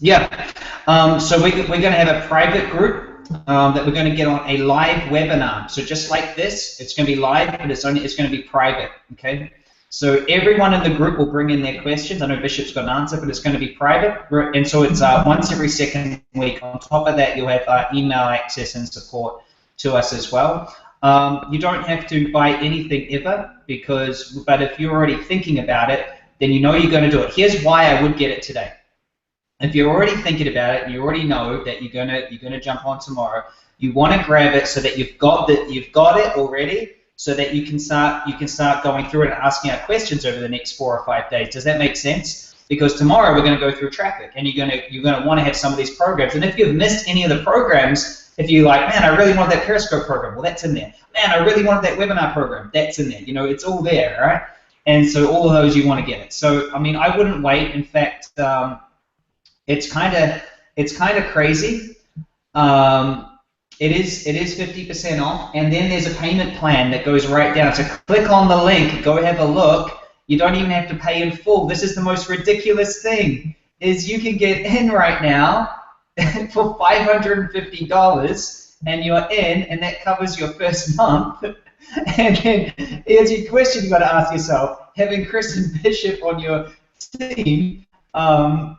Yeah. So we're going to have a private group that we're going to get on a live webinar. So just like this, it's going to be live, but it's going to be private. Okay. So everyone in the group will bring in their questions. I know Bishop's got an answer, but it's going to be private, and so it's once every second week. On top of that, you'll have email access and support to us as well. You don't have to buy anything ever, but if you're already thinking about it, then you know you're going to do it. Here's why I would get it today. If you're already thinking about it and you already know that you're gonna jump on tomorrow, you want to grab it so that you've got it already, so that you can start going through it and asking our questions over the next 4 or 5 days. Does that make sense? Because tomorrow we're going to go through traffic, and you're going to want to have some of these programs. And if you've missed any of the programs, If you like, man, I really want that Periscope program, well, that's in there. Man, I really wanted that webinar program, that's in there. You know, it's all there, right? And so all of those you want to get it. So I mean, I wouldn't wait. In fact, it's kind of crazy. It is 50% off, and then there's a payment plan that goes right down. So click on the link, go have a look. You don't even have to pay in full. This is the most ridiculous thing, is you can get in right now for $550, and you're in, and that covers your first month. And then here's your question you got to ask yourself: having Chris and Bishop on your team, how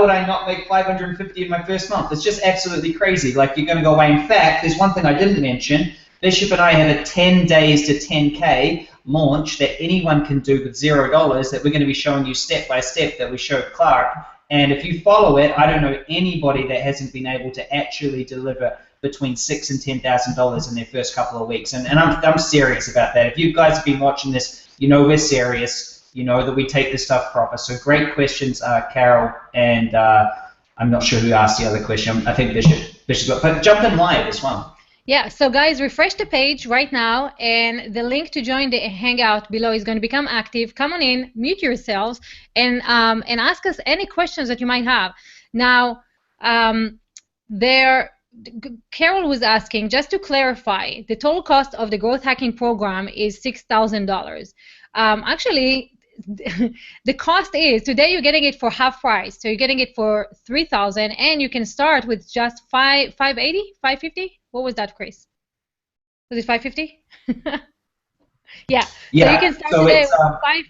would I not make $550 in my first month? It's just absolutely crazy. Like, you're going to go away. In fact, there's one thing I didn't mention. Bishop and I have a 10 days to 10K launch that anyone can do with $0 that we're going to be showing you step by step that we showed Clark. And if you follow it, I don't know anybody that hasn't been able to actually deliver between $6,000 and $10,000 in their first couple of weeks. And I'm serious about that. If you guys have been watching this, you know we're serious. You know that we take this stuff proper. So great questions, Carol, and I'm not sure who asked the other question. I think Bishop's got, but jump in live as well. Yeah, so guys, refresh the page right now, and the link to join the Hangout below is going to become active. Come on in, mute yourselves, and ask us any questions that you might have. Now, Carol was asking, just to clarify, the total cost of the growth hacking program is $6,000. Actually, the cost is, today you're getting it for half price, so you're getting it for $3,000, and you can start with just $550. What was that, Chris? Was it $550? Yeah. So you can start today with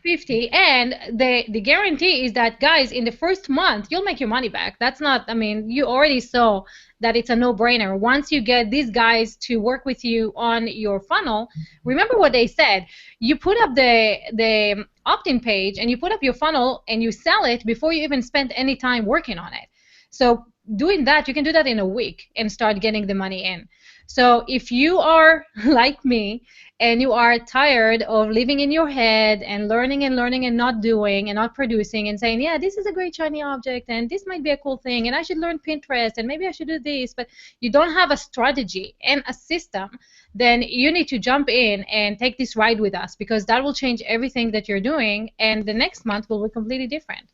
$550, and the guarantee is that, guys, in the first month you'll make your money back. That's not, I mean, you already saw that it's a no-brainer. Once you get these guys to work with you on your funnel, remember what they said. You put up the opt-in page, and you put up your funnel, and you sell it before you even spend any time working on it. So doing that, you can do that in a week and start getting the money in. So if you are like me and you are tired of living in your head and learning and not doing and not producing and saying, yeah, this is a great shiny object and this might be a cool thing and I should learn Pinterest and maybe I should do this, but you don't have a strategy and a system, then you need to jump in and take this ride with us, because that will change everything that you're doing, and the next month will be completely different.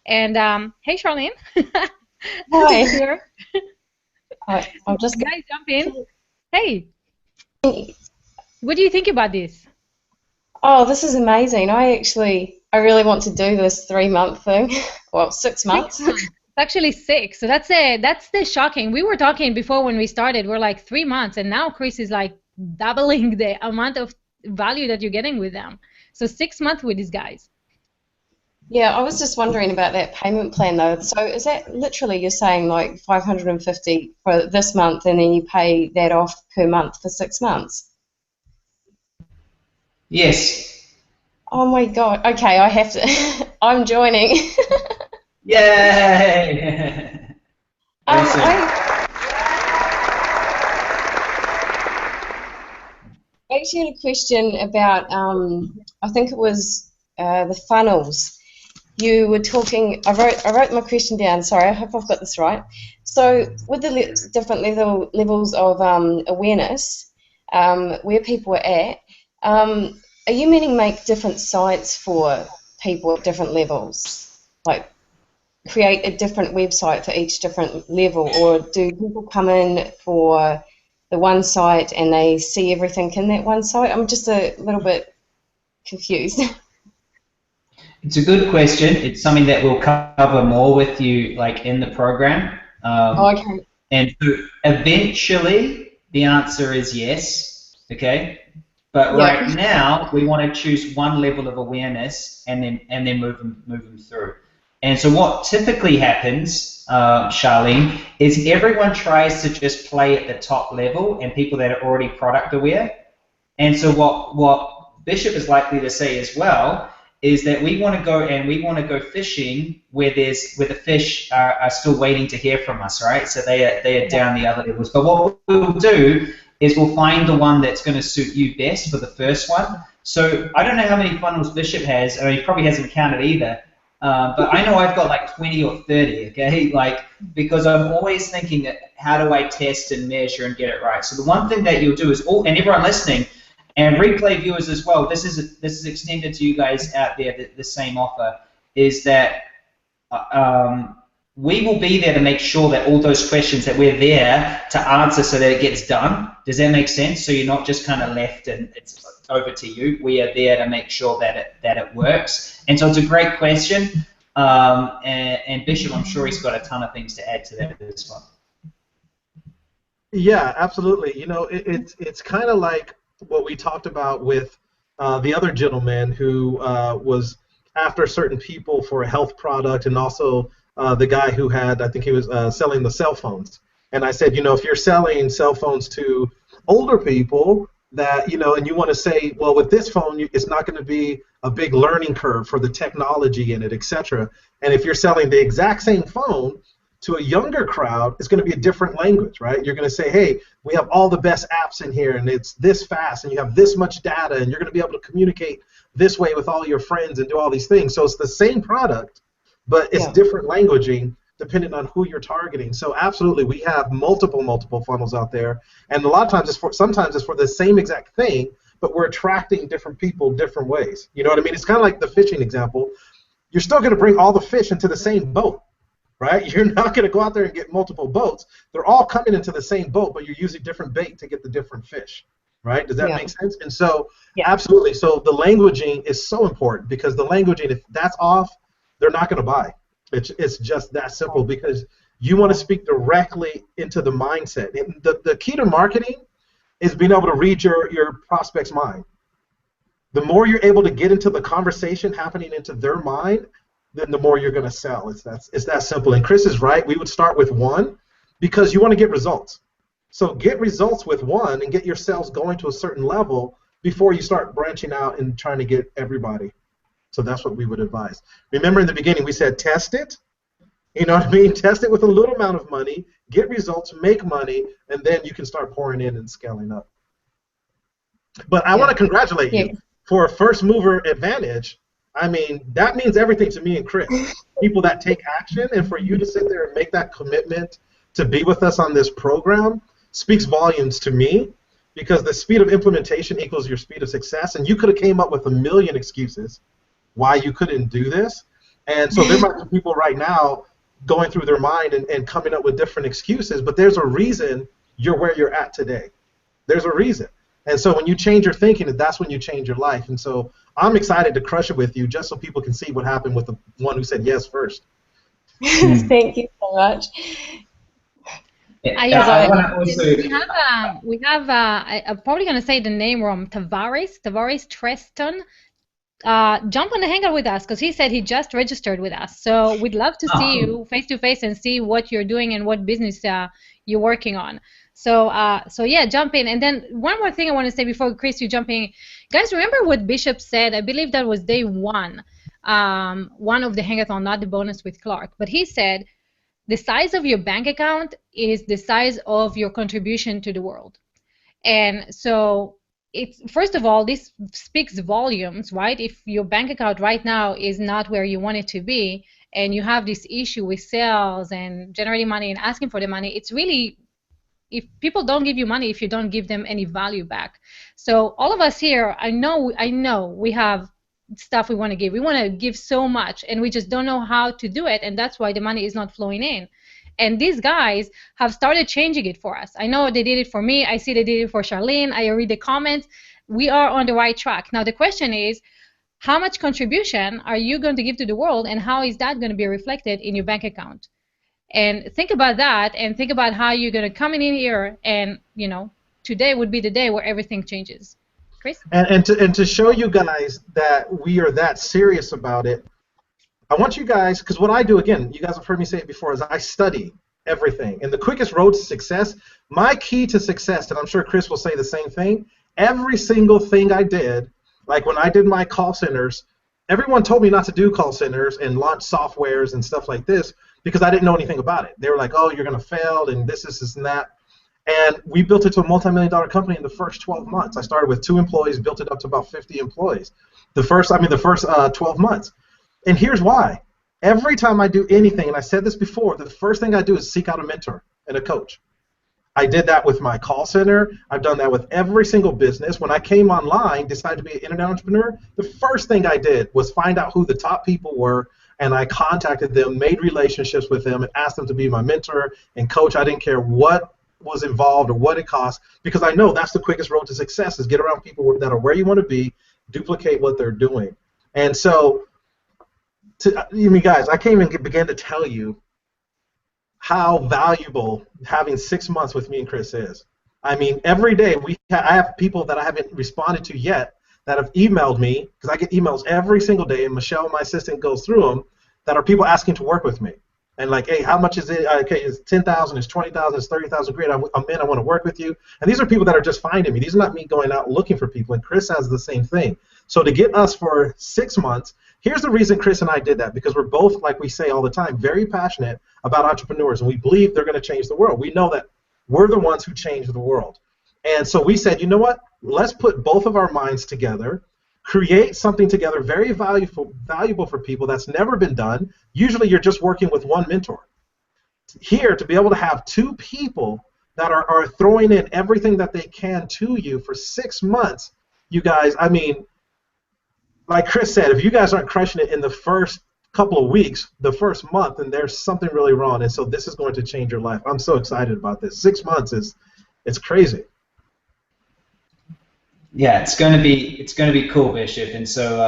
And hey, Charlene. Hi. Here. I'm just guys, jump in. Hey, what do you think about this? Oh, this is amazing. I really want to do this 3-month thing. Well, 6 months. 6 months. It's actually 6. So that's the shocking. We were talking before when we started. We're like 3 months, and now Chris is like doubling the amount of value that you're getting with them. So 6 months with these guys. Yeah, I was just wondering about that payment plan though. So is that literally, you're saying like $550 for this month, and then you pay that off per month for 6 months? Yes. Oh my God. Okay, I have to. I'm joining. Yay! I actually had a question about, I think it was the funnels. You were talking, I wrote my question down, sorry, I hope I've got this right. So with the different levels of awareness, where people are at, are you meaning make different sites for people at different levels? Like create a different website for each different level, or do people come in for the one site and they see everything in that one site? I'm just a little bit confused. It's a good question. It's something that we'll cover more with you, like in the program. Okay. And so eventually, the answer is yes. Okay. But right now, we want to choose one level of awareness and then move them through. And so what typically happens, Charlene, is everyone tries to just play at the top level, and people that are already product aware. And so what Bishop is likely to say as well is that we want to go fishing where the fish are still waiting to hear from us, right? So they are down the other levels. But what we'll do is we'll find the one that's going to suit you best for the first one. So I don't know how many funnels Bishop has, or he probably hasn't counted either, But I know I've got like 20 or 30, okay? Like, because I'm always thinking that how do I test and measure and get it right? So the one thing that you'll do is, and everyone listening, and replay viewers as well, this is extended to you guys out there, the same offer, is that we will be there to make sure that all those questions that we're there to answer so that it gets done. Does that make sense? So you're not just kind of left and it's over to you. We are there to make sure that it works. And so it's a great question. And Bishop, I'm sure he's got a ton of things to add to that as well. Yeah, absolutely. You know, it's kind of like what we talked about with the other gentleman who was after certain people for a health product, and also the guy who had, I think he was selling the cell phones. And I said, you know, if you're selling cell phones to older people, that, you know, and you want to say, well, with this phone, it's not going to be a big learning curve for the technology in it, etc. And if you're selling the exact same phone to a younger crowd, it's going to be a different language, right? You're going to say, hey, we have all the best apps in here, and it's this fast, and you have this much data, and you're going to be able to communicate this way with all your friends and do all these things. So it's the same product, but it's different languaging depending on who you're targeting. So absolutely, we have multiple funnels out there, and a lot of times sometimes it's for the same exact thing, but we're attracting different people different ways. You know what I mean? It's kind of like the fishing example. You're still going to bring all the fish into the same boat, right? You're not going to go out there and get multiple boats. They're all coming into the same boat, but you're using different bait to get the different fish, right? Does that make sense? And so, absolutely. So the languaging is so important, because the languaging, if that's off, they're not going to buy. It's just that simple, because you want to speak directly into the mindset. The key to marketing is being able to read your prospect's mind. The more you're able to get into the conversation happening into their mind, then the more you're going to sell. It's that simple. And Chris is right. We would start with one, because you want to get results. So get results with one and get your sales going to a certain level before you start branching out and trying to get everybody. So that's what we would advise. Remember, in the beginning we said test it. You know what I mean? Test it with a little amount of money, get results, make money, and then you can start pouring in and scaling up. But I want to congratulate you for a first mover advantage. I mean, that means everything to me and Chris. People that take action, and for you to sit there and make that commitment to be with us on this program speaks volumes to me, because the speed of implementation equals your speed of success. And you could have came up with a million excuses why you couldn't do this. And so there might be people right now going through their mind and coming up with different excuses, but there's a reason you're where you're at today. There's a reason. And so when you change your thinking, that's when you change your life. And so I'm excited to crush it with you, just so people can see what happened with the one who said yes first. Thank you so much. I'm probably going to say the name wrong. Tavares Treston. Jump on the Hangout with us, because he said he just registered with us. So we'd love to see you face to face and see what you're doing and what business you're working on. So yeah, jump in. And then one more thing I want to say before Chris, you jump in. Guys, remember what Bishop said? I believe that was day one of the Hangathon, not the bonus with Clark. But he said the size of your bank account is the size of your contribution to the world. And so first of all, this speaks volumes, right? If your bank account right now is not where you want it to be, and you have this issue with sales and generating money and asking for the money, it's really, if people don't give you money if you don't give them any value back. So all of us here, I know we have stuff we want to give. We want to give so much, and we just don't know how to do it, and that's why the money is not flowing in. And these guys have started changing it for us. I know they did it for me. I see they did it for Charlene. I read the comments. We are on the right track. Now the question is, how much contribution are you going to give to the world, and how is that going to be reflected in your bank account? And think about that, and think about how you're going to come in here, and you know, today would be the day where everything changes. Chris? And to show you guys that we are that serious about it, I want you guys, because what I do, again, you guys have heard me say it before, is I study everything. And the quickest road to success, my key to success, and I'm sure Chris will say the same thing, every single thing I did, like when I did my call centers, everyone told me not to do call centers and launch softwares and stuff like this because I didn't know anything about it. They were like, oh, you're going to fail and this, and that. And we built it to a multi-million-dollar company in the first 12 months. I started with 2 employees, built it up to about 50 employees. The first 12 months. And here's why. Every time I do anything, and I said this before, the first thing I do is seek out a mentor and a coach. I did that with my call center. I've done that with every single business. When I came online, decided to be an internet entrepreneur, the first thing I did was find out who the top people were, and I contacted them, made relationships with them, and asked them to be my mentor and coach. I didn't care what was involved or what it cost, because I know that's the quickest road to success, is get around people that are where you want to be, duplicate what they're doing. And so, guys, I can't even begin to tell you how valuable having 6 months with me and Chris is. I mean, every day I have people that I haven't responded to yet that have emailed me, because I get emails every single day, and Michelle, my assistant, goes through them, that are people asking to work with me. And like, hey, how much is it? Okay, it's 10,000, it's 20,000, it's 30,000. Great, I'm in. I want to work with you. And these are people that are just finding me. These are not me going out looking for people. And Chris has the same thing. So to get us for 6 months, here's the reason Chris and I did that, because we're both, like we say all the time, very passionate about entrepreneurs, and we believe they're going to change the world. We know that we're the ones who change the world. And so we said, you know what? Let's put both of our minds together, create something together very valuable for people that's never been done. Usually you're just working with one mentor. Here, to be able to have 2 people that are throwing in everything that they can to you for 6 months, you guys, I mean, like Chris said, if you guys aren't crushing it in the first couple of weeks, the first month, then there's something really wrong. And so this is going to change your life. I'm so excited about this. 6 months it's crazy. Yeah, it's going to be cool, Bishop. And so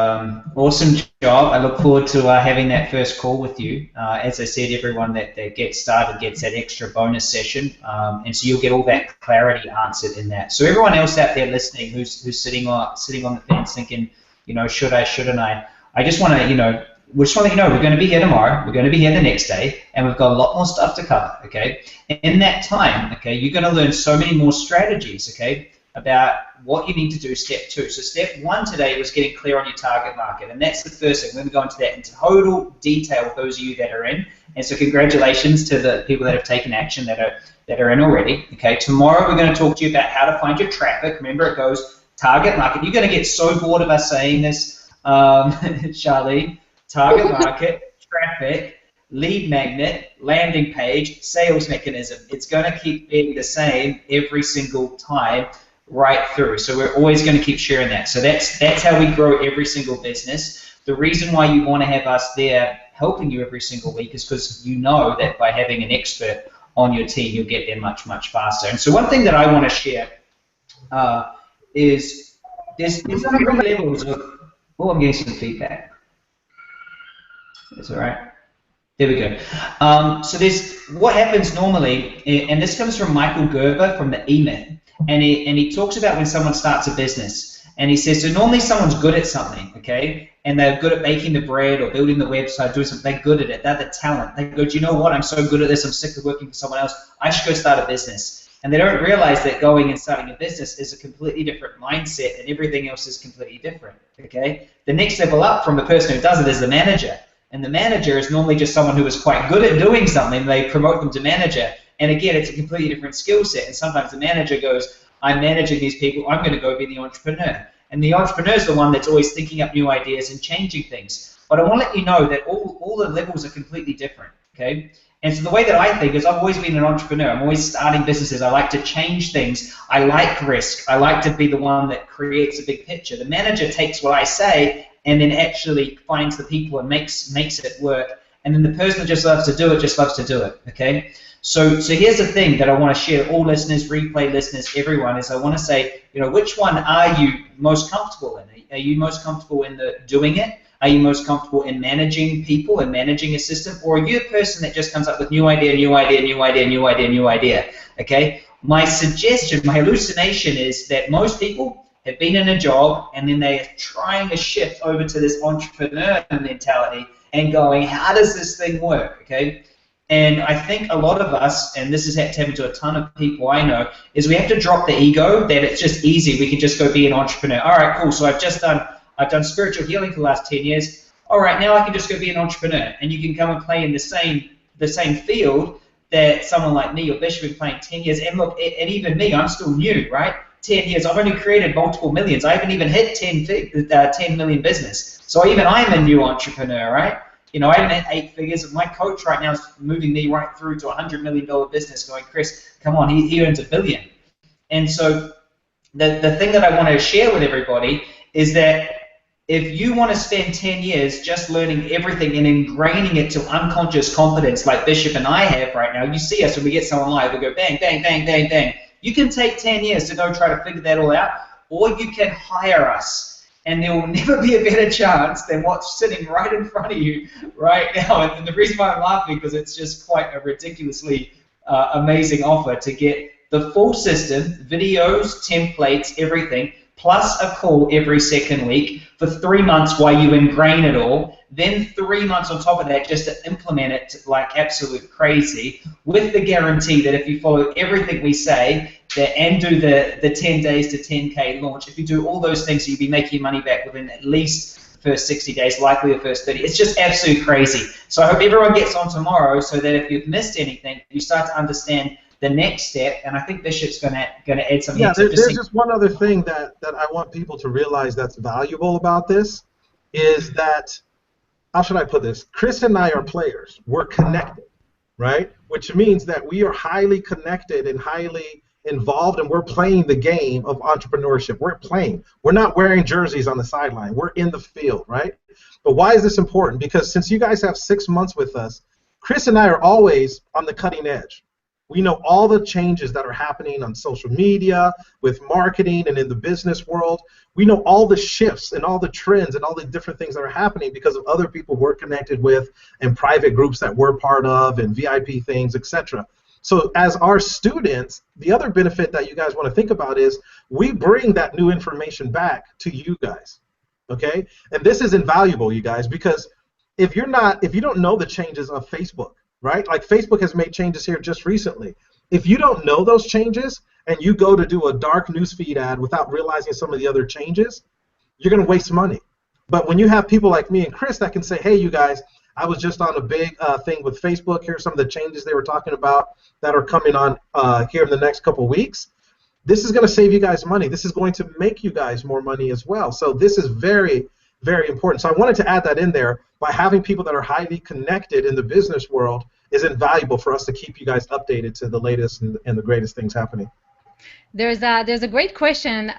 awesome job. I look forward to having that first call with you. As I said, everyone that gets started gets that extra bonus session, and so you'll get all that clarity answered in that. So everyone else out there listening, who's sitting on the fence thinking, you know, should I, shouldn't I? I just want to, we just want to let you know, we're going to be here tomorrow, we're going to be here the next day, and we've got a lot more stuff to cover, okay? In that time, okay, you're going to learn so many more strategies, okay, about what you need to do, step 2. So step 1 today was getting clear on your target market, and that's the first thing. We're going to go into that in total detail with those of you that are in, and so congratulations to the people that have taken action that are in already, okay? Tomorrow we're going to talk to you about how to find your traffic. Remember, it goes target market. You're going to get so bored of us saying this, Charlene. Target market, traffic, lead magnet, landing page, sales mechanism. It's going to keep being the same every single time right through. So we're always going to keep sharing that. So that's how we grow every single business. The reason why you want to have us there helping you every single week is because you know that by having an expert on your team, you'll get there much, much faster. And so one thing that I want to share is there's different levels of, oh, I'm getting some feedback. That's all right. There we go. So there's what happens normally, and this comes from Michael Gerber from the E-Myth, and he talks about when someone starts a business, and he says, so normally someone's good at something, okay, and they're good at baking the bread or building the website, doing something, they're good at it, they're the talent. They go, do you know what, I'm so good at this, I'm sick of working for someone else, I should go start a business. And they don't realize that going and starting a business is a completely different mindset, and everything else is completely different, okay? The next level up from the person who does it is the manager. And the manager is normally just someone who is quite good at doing something. They promote them to manager. And again, it's a completely different skill set. And sometimes the manager goes, I'm managing these people, I'm going to go be the entrepreneur. And the entrepreneur is the one that's always thinking up new ideas and changing things. But I want to let you know that all the levels are completely different, okay? And so the way that I think is I've always been an entrepreneur. I'm always starting businesses. I like to change things. I like risk. I like to be the one that creates a big picture. The manager takes what I say and then actually finds the people and makes it work. And then the person that just loves to do it, okay? So here's the thing that I want to share, all listeners, replay listeners, everyone, is I want to say, which one are you most comfortable in? Are you most comfortable in the doing it? Are you most comfortable in managing people and managing a system? Or are you a person that just comes up with new idea, okay? My suggestion, my hallucination is that most people have been in a job and then they're trying to shift over to this entrepreneur mentality and going, how does this thing work, okay? And I think a lot of us, and this has happened to a ton of people I know, is we have to drop the ego that it's just easy, we can just go be an entrepreneur. All right, cool, so I've done spiritual healing for the last 10 years. All right, now I can just go be an entrepreneur. And you can come and play in the same field that someone like me or Bishop have been playing 10 years. And look, and even me, I'm still new, right? 10 years, I've only created multiple millions. I haven't even hit 10 million business. So even I'm a new entrepreneur, right? You know, I haven't had 8 figures, and my coach right now is moving me right through to a $100 million business going, Chris, come on, he earns $1 billion. And so the thing that I want to share with everybody is that if you want to spend 10 years just learning everything and ingraining it to unconscious competence like Bishop and I have right now, you see us when we get someone live, we go bang, bang, bang, bang, bang. You can take 10 years to go try to figure that all out, or you can hire us, and there will never be a better chance than what's sitting right in front of you right now. And the reason why I'm laughing because it's just quite a ridiculously amazing offer to get the full system, videos, templates, everything, plus a call every second week for 3 months while you ingrain it all, then 3 months on top of that just to implement it like absolute crazy, with the guarantee that if you follow everything we say and do the 10 days to 10K launch, if you do all those things, you'll be making your money back within at least the first 60 days, likely the first 30. It's just absolutely crazy. So I hope everyone gets on tomorrow so that if you've missed anything, you start to understand the next step, and I think Bishop's going to add something. Yeah, there's just one other thing that I want people to realize that's valuable about this, is that, how should I put this? Chris and I are players. We're connected, right? Which means that we are highly connected and highly involved, and we're playing the game of entrepreneurship. We're playing. We're not wearing jerseys on the sideline. We're in the field, right? But why is this important? Because since you guys have 6 months with us, Chris and I are always on the cutting edge. We know all the changes that are happening on social media, with marketing, and in the business world. We know all the shifts and all the trends and all the different things that are happening because of other people we're connected with and private groups that we're part of and VIP things, etc. So as our students, the other benefit that you guys want to think about is we bring that new information back to you guys, okay? And this is invaluable, you guys, because if you don't know the changes of Facebook, right? Like Facebook has made changes here just recently. If you don't know those changes and you go to do a dark newsfeed ad without realizing some of the other changes, you're going to waste money. But when you have people like me and Chris that can say, hey, you guys, I was just on a big thing with Facebook. Here's some of the changes they were talking about that are coming on here in the next couple of weeks. This is going to save you guys money. This is going to make you guys more money as well. So this is very, very important. So I wanted to add that in there. By having people that are highly connected in the business world is invaluable for us to keep you guys updated to the latest and the greatest things happening. There's a great question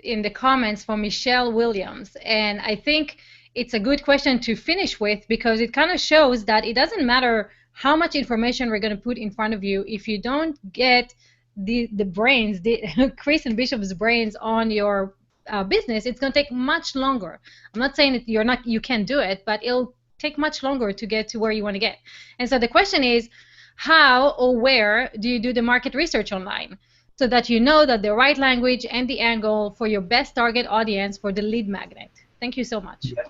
in the comments from Michelle Williams, and I think it's a good question to finish with because it kind of shows that it doesn't matter how much information we're going to put in front of you if you don't get the brains, Chris and Bishop's brains on your business. It's going to take much longer. I'm not saying that you can't do it, but it'll take much longer to get to where you want to get. And so the question is, how or where do you do the market research online so that you know that the right language and the angle for your best target audience for the lead magnet? Thank you so much. Yeah.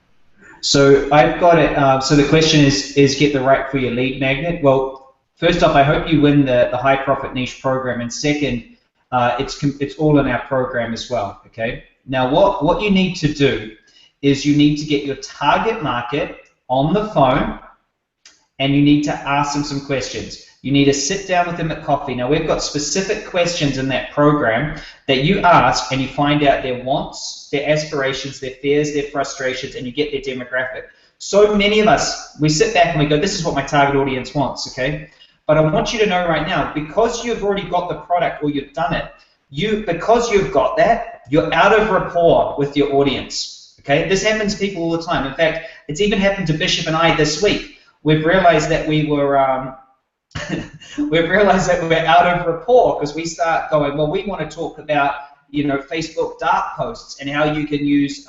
So I've got it. So the question is get the right for your lead magnet. Well, first off, I hope you win the high profit niche program, and second, it's all in our program as well. Okay. Now, what you need to do is you need to get your target market on the phone, and you need to ask them some questions. You need to sit down with them at coffee. Now, we've got specific questions in that program that you ask, and you find out their wants, their aspirations, their fears, their frustrations, and you get their demographic. So many of us, we sit back and we go, this is what my target audience wants, okay? But I want you to know right now, because you've already got the product or you've done it, because you've got that, you're out of rapport with your audience. Okay, this happens to people all the time. In fact, it's even happened to Bishop and I this week. We've realized that we're out of rapport because we start going, well, we want to talk about Facebook dark posts and how you can use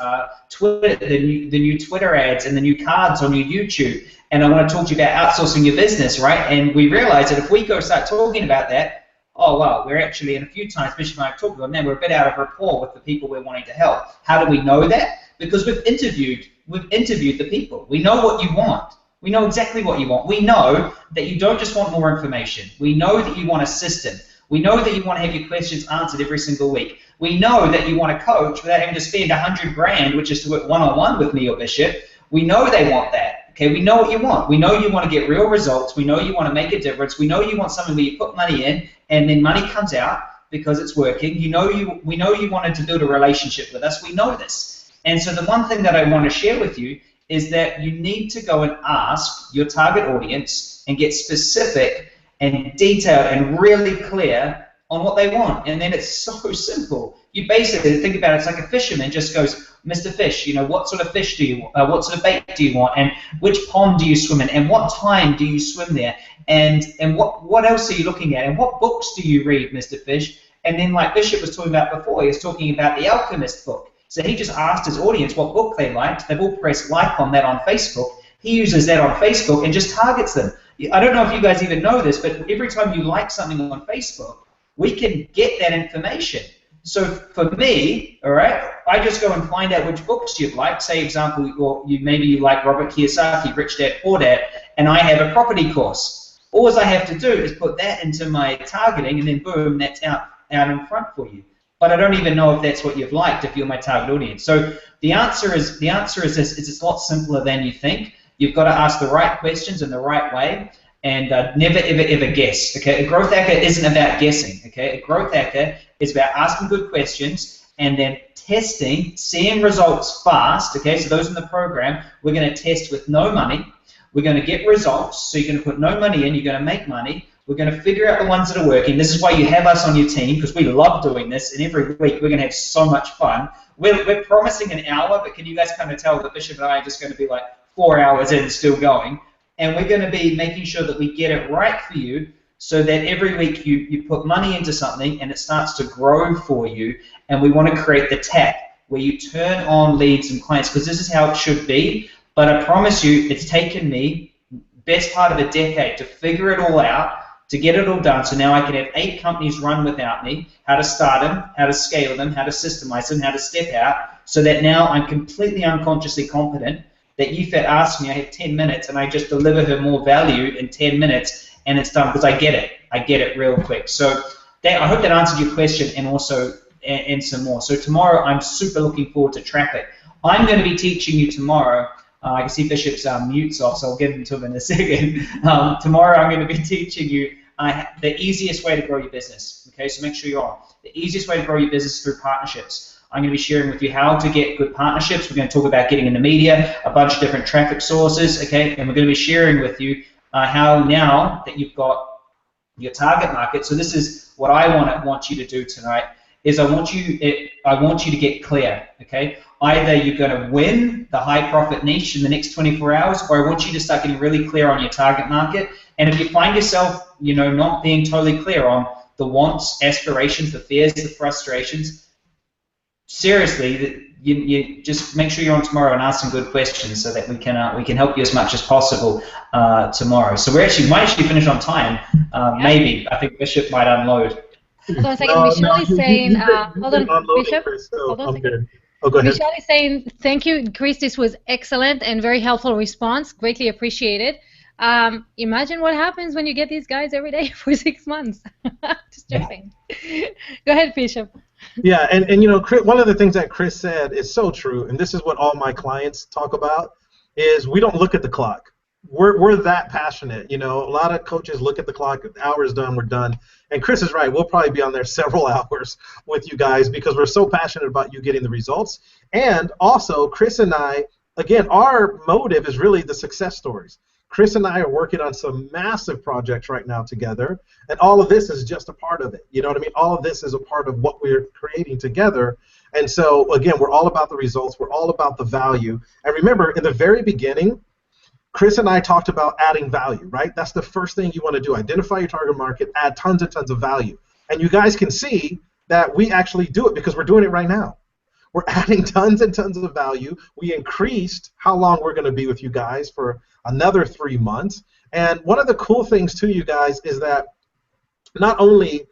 Twitter, the new Twitter ads and the new cards on your YouTube. And I want to talk to you about outsourcing your business, right? And we realize that if we go start talking about that, oh, well, we're actually, and a few times Bishop and I have talked about them, we're a bit out of rapport with the people we're wanting to help. How do we know that? Because we've interviewed the people. We know what you want. We know exactly what you want. We know that you don't just want more information. We know that you want a system. We know that you want to have your questions answered every single week. We know that you want a coach without having to spend $100 grand, which is to work one-on-one with me or Bishop. We know they want that. Okay, we know what you want. We know you want to get real results. We know you want to make a difference. We know you want something where you put money in and then money comes out because it's working. We know you wanted to build a relationship with us. We know this. And so the one thing that I want to share with you is that you need to go and ask your target audience and get specific and detailed and really clear on what they want. And then it's so simple. You basically think about it, it's like a fisherman just goes, Mr. Fish, you know, what sort of fish do you want? What sort of bait do you want? And which pond do you swim in? And what time do you swim there? And what else are you looking at? And what books do you read, Mr. Fish? And then, like Bishop was talking about before, he was talking about The Alchemist book. So he just asked his audience what book they liked. They've all pressed like on that on Facebook. He uses that on Facebook and just targets them. I don't know if you guys even know this, but every time you like something on Facebook, we can get that information. So for me, all right, I just go and find out which books you'd like. Say, example, maybe you like Robert Kiyosaki, Rich Dad, Poor Dad, and I have a property course. All I have to do is put that into my targeting, and then boom, that's out in front for you. But I don't even know if that's what you've liked if you're my target audience. So the answer is this: it's a lot simpler than you think. You've got to ask the right questions in the right way. And never, ever, ever guess. Okay, a growth hacker isn't about guessing. Okay, a growth hacker is about asking good questions and then testing, seeing results fast. Okay, so those in the program, we're going to test with no money. We're going to get results. So you're going to put no money in. You're going to make money. We're going to figure out the ones that are working. This is why you have us on your team, because we love doing this. And every week we're going to have so much fun. We're promising an hour, but can you guys kind of tell that Bishop and I are just going to be like 4 hours in, still going. And we're going to be making sure that we get it right for you so that every week you put money into something and it starts to grow for you. And we want to create the tap where you turn on leads and clients, because this is how it should be. But I promise you, it's taken me best part of a decade to figure it all out, to get it all done. So now I can have 8 companies run without me, how to start them, how to scale them, how to systemize them, how to step out, so that now I'm completely unconsciously competent that Yifat asks me, I have 10 minutes, and I just deliver her more value in 10 minutes, and it's done, because I get it. I get it real quick. So I hope that answered your question, and also and some more. So tomorrow, I'm super looking forward to Traffic. I'm going to be teaching you tomorrow. I can see Bishop's mute's off, so I'll give him to him in a second. Tomorrow, I'm going to be teaching you the easiest way to grow your business. Okay, so make sure you're on. The easiest way to grow your business is through partnerships. I'm going to be sharing with you how to get good partnerships. We're going to talk about getting in the media, a bunch of different traffic sources, okay? And we're going to be sharing with you how now that you've got your target market. So this is what I want you to do tonight. Is I want you to get clear, okay? Either you're going to win the high profit niche in the next 24 hours, or I want you to start getting really clear on your target market. And if you find yourself, not being totally clear on the wants, aspirations, the fears, the frustrations, seriously, you just make sure you're on tomorrow and ask some good questions so that we can help you as much as possible tomorrow. So we might actually finish on time. Maybe. I think Bishop might unload. Hold on a second. Michelle is saying, hold on, Bishop. Hold on a second. Oh, go ahead. Michelle is saying, thank you, Chris. This was excellent and very helpful response. Greatly appreciated. Imagine what happens when you get these guys every day for 6 months. Just joking. Go ahead, Bishop. Yeah, and Chris, one of the things that Chris said is so true, and this is what all my clients talk about, is we don't look at the clock. We're that passionate. A lot of coaches look at the clock, the hour's done, we're done. And Chris is right, we'll probably be on there several hours with you guys because we're so passionate about you getting the results. And also, Chris and I, again, our motive is really the success stories. Chris and I are working on some massive projects right now together, and all of this is just a part of it. You know what I mean? All of this is a part of what we're creating together. And so, again, we're all about the results. We're all about the value. And remember, in the very beginning, Chris and I talked about adding value, right? That's the first thing you want to do. Identify your target market, add tons and tons of value. And you guys can see that we actually do it because we're doing it right now. We're adding tons and tons of value. We increased how long we're going to be with you guys for another 3 months. And one of the cool things to you guys is that not only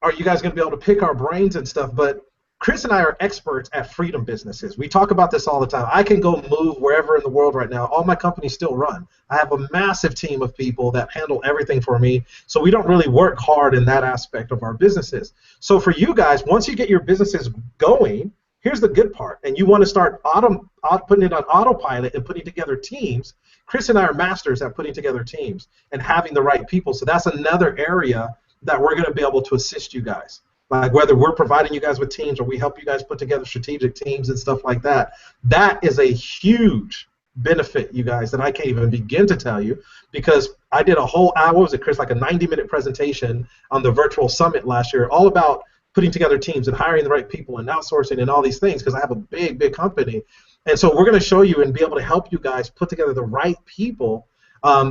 are you guys going to be able to pick our brains and stuff, but Chris and I are experts at freedom businesses. We talk about this all the time. I can go move wherever in the world right now. All my companies still run. I have a massive team of people that handle everything for me, so we don't really work hard in that aspect of our businesses. So for you guys, once you get your businesses going, here's the good part, and you want to start putting it on autopilot and putting together teams. Chris and I are masters at putting together teams and having the right people, so that's another area that we're going to be able to assist you guys. Like whether we're providing you guys with teams or we help you guys put together strategic teams and stuff like that, that is a huge benefit, you guys, that I can't even begin to tell you, because I did a whole hour, what was it, Chris, like a 90-minute presentation on the virtual summit last year, all about putting together teams and hiring the right people and outsourcing and all these things, because I have a big, big company. And so we're going to show you and be able to help you guys put together the right people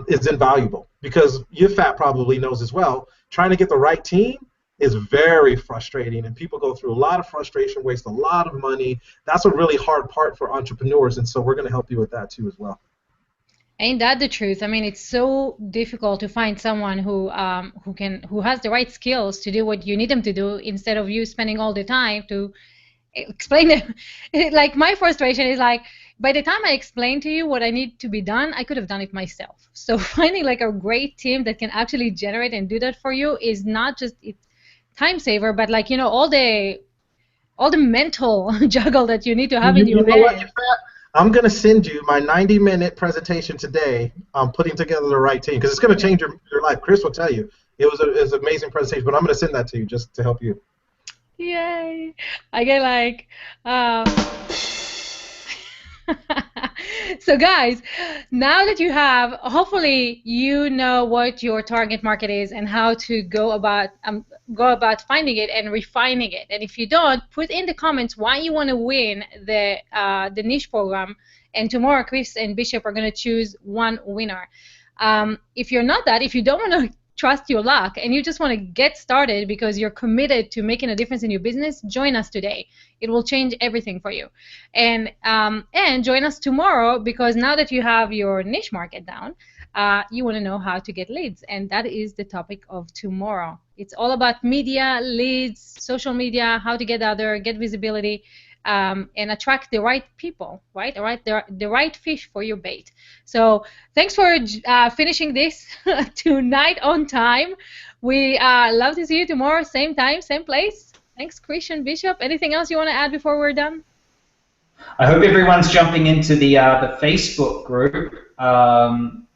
is invaluable, because YFAT probably knows as well, trying to get the right team is very frustrating, and people go through a lot of frustration, waste a lot of money. That's a really hard part for entrepreneurs, and so we're going to help you with that too as well. Ain't that the truth? I mean, it's so difficult to find someone who has the right skills to do what you need them to do, instead of you spending all the time to explain them. Like, my frustration is like, by the time I explain to you what I need to be done, I could have done it myself. So finding like a great team that can actually generate and do that for you is not just time saver, but like, you know, all the mental juggle that you need to have in your head. I'm going to send you my 90-minute presentation today on putting together the right team, because it's going to change your life. Chris will tell you. It was an amazing presentation, but I'm going to send that to you just to help you. Yay! I get like, so guys, now that you have, hopefully you know what your target market is and how to go about finding it and refining it. And if you don't, put in the comments why you want to win the niche program. And tomorrow, Chris and Bishop are going to choose one winner. If you're not that, if you don't want to trust your luck and you just want to get started because you're committed to making a difference in your business, join us today. It will change everything for you. And join us tomorrow, because now that you have your niche market down, you want to know how to get leads, and that is the topic of tomorrow. It's all about media, leads, social media, how to get out there, get visibility, and attract the right people, right? The right fish for your bait. So thanks for finishing this tonight on time. We love to see you tomorrow, same time, same place. Thanks, Christian, Bishop. Anything else you want to add before we're done? I hope everyone's jumping into the Facebook group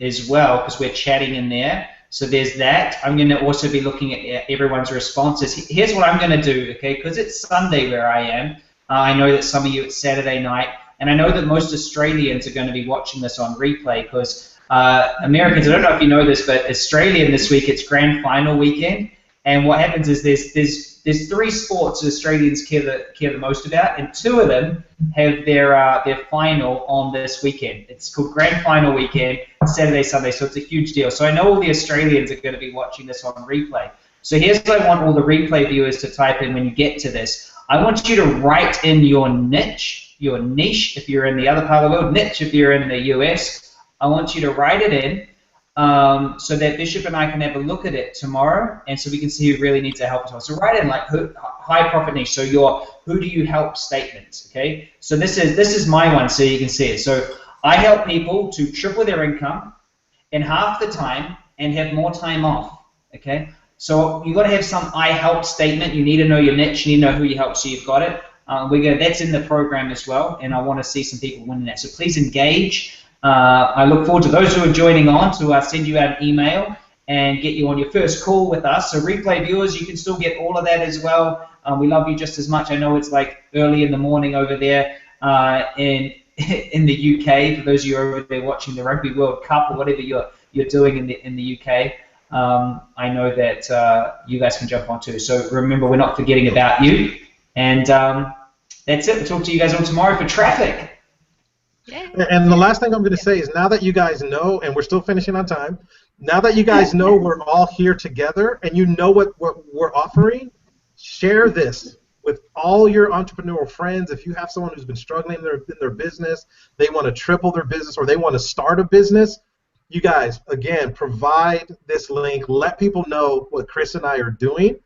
as well, because we're chatting in there. So there's that. I'm going to also be looking at everyone's responses. Here's what I'm going to do, okay? Because it's Sunday where I am. I know that some of you it's Saturday night, and I know that most Australians are going to be watching this on replay, because Americans, I don't know if you know this, but Australian this week, it's grand final weekend, and what happens is there's three sports that Australians care the most about, and two of them have their final on this weekend. It's called grand final weekend, Saturday, Sunday, so it's a huge deal. So I know all the Australians are going to be watching this on replay. So here's what I want all the replay viewers to type in when you get to this. I want you to write in your niche if you're in the other part of the world, niche if you're in the US. I want you to write it in so that Bishop and I can have a look at it tomorrow, and so we can see who really needs our help as well. So write in like high profit niche, so your who do you help statements, okay? So this is my one, so you can see it. So I help people to triple their income in half the time and have more time off, okay? So you've got to have some I help statement. You need to know your niche. You need to know who you help, so you've got it. That's in the program as well, and I want to see some people winning that. So please engage. I look forward to those who are joining on to send you out an email and get you on your first call with us. So replay viewers, you can still get all of that as well. We love you just as much. I know it's like early in the morning over there in the UK. For those of you over there watching the Rugby World Cup or whatever you're doing in the UK. I know that you guys can jump on too. So remember, we're not forgetting about you. And that's it. We'll talk to you guys all tomorrow for traffic. And the last thing I'm going to say is, now that you guys know, and we're still finishing on time, now that you guys know we're all here together and you know what we're offering, share this with all your entrepreneurial friends. If you have someone who's been struggling in their business, they want to triple their business, or they want to start a business, you guys, again, provide this link. Let people know what Chris and I are doing,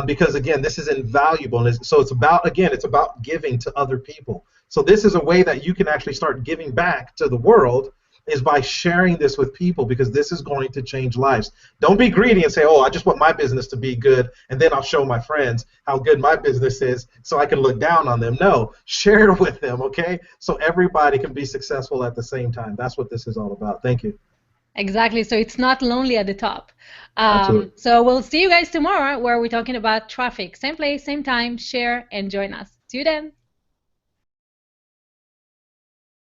because, again, this is invaluable. And so it's about giving to other people. So this is a way that you can actually start giving back to the world, is by sharing this with people, because this is going to change lives. Don't be greedy and say, oh, I just want my business to be good, and then I'll show my friends how good my business is so I can look down on them. No, share it with them, okay? So everybody can be successful at the same time. That's what this is all about. Thank you. Exactly. So it's not lonely at the top. Absolutely. So we'll see you guys tomorrow, where we're talking about traffic. Same place, same time. Share and join us. See you then.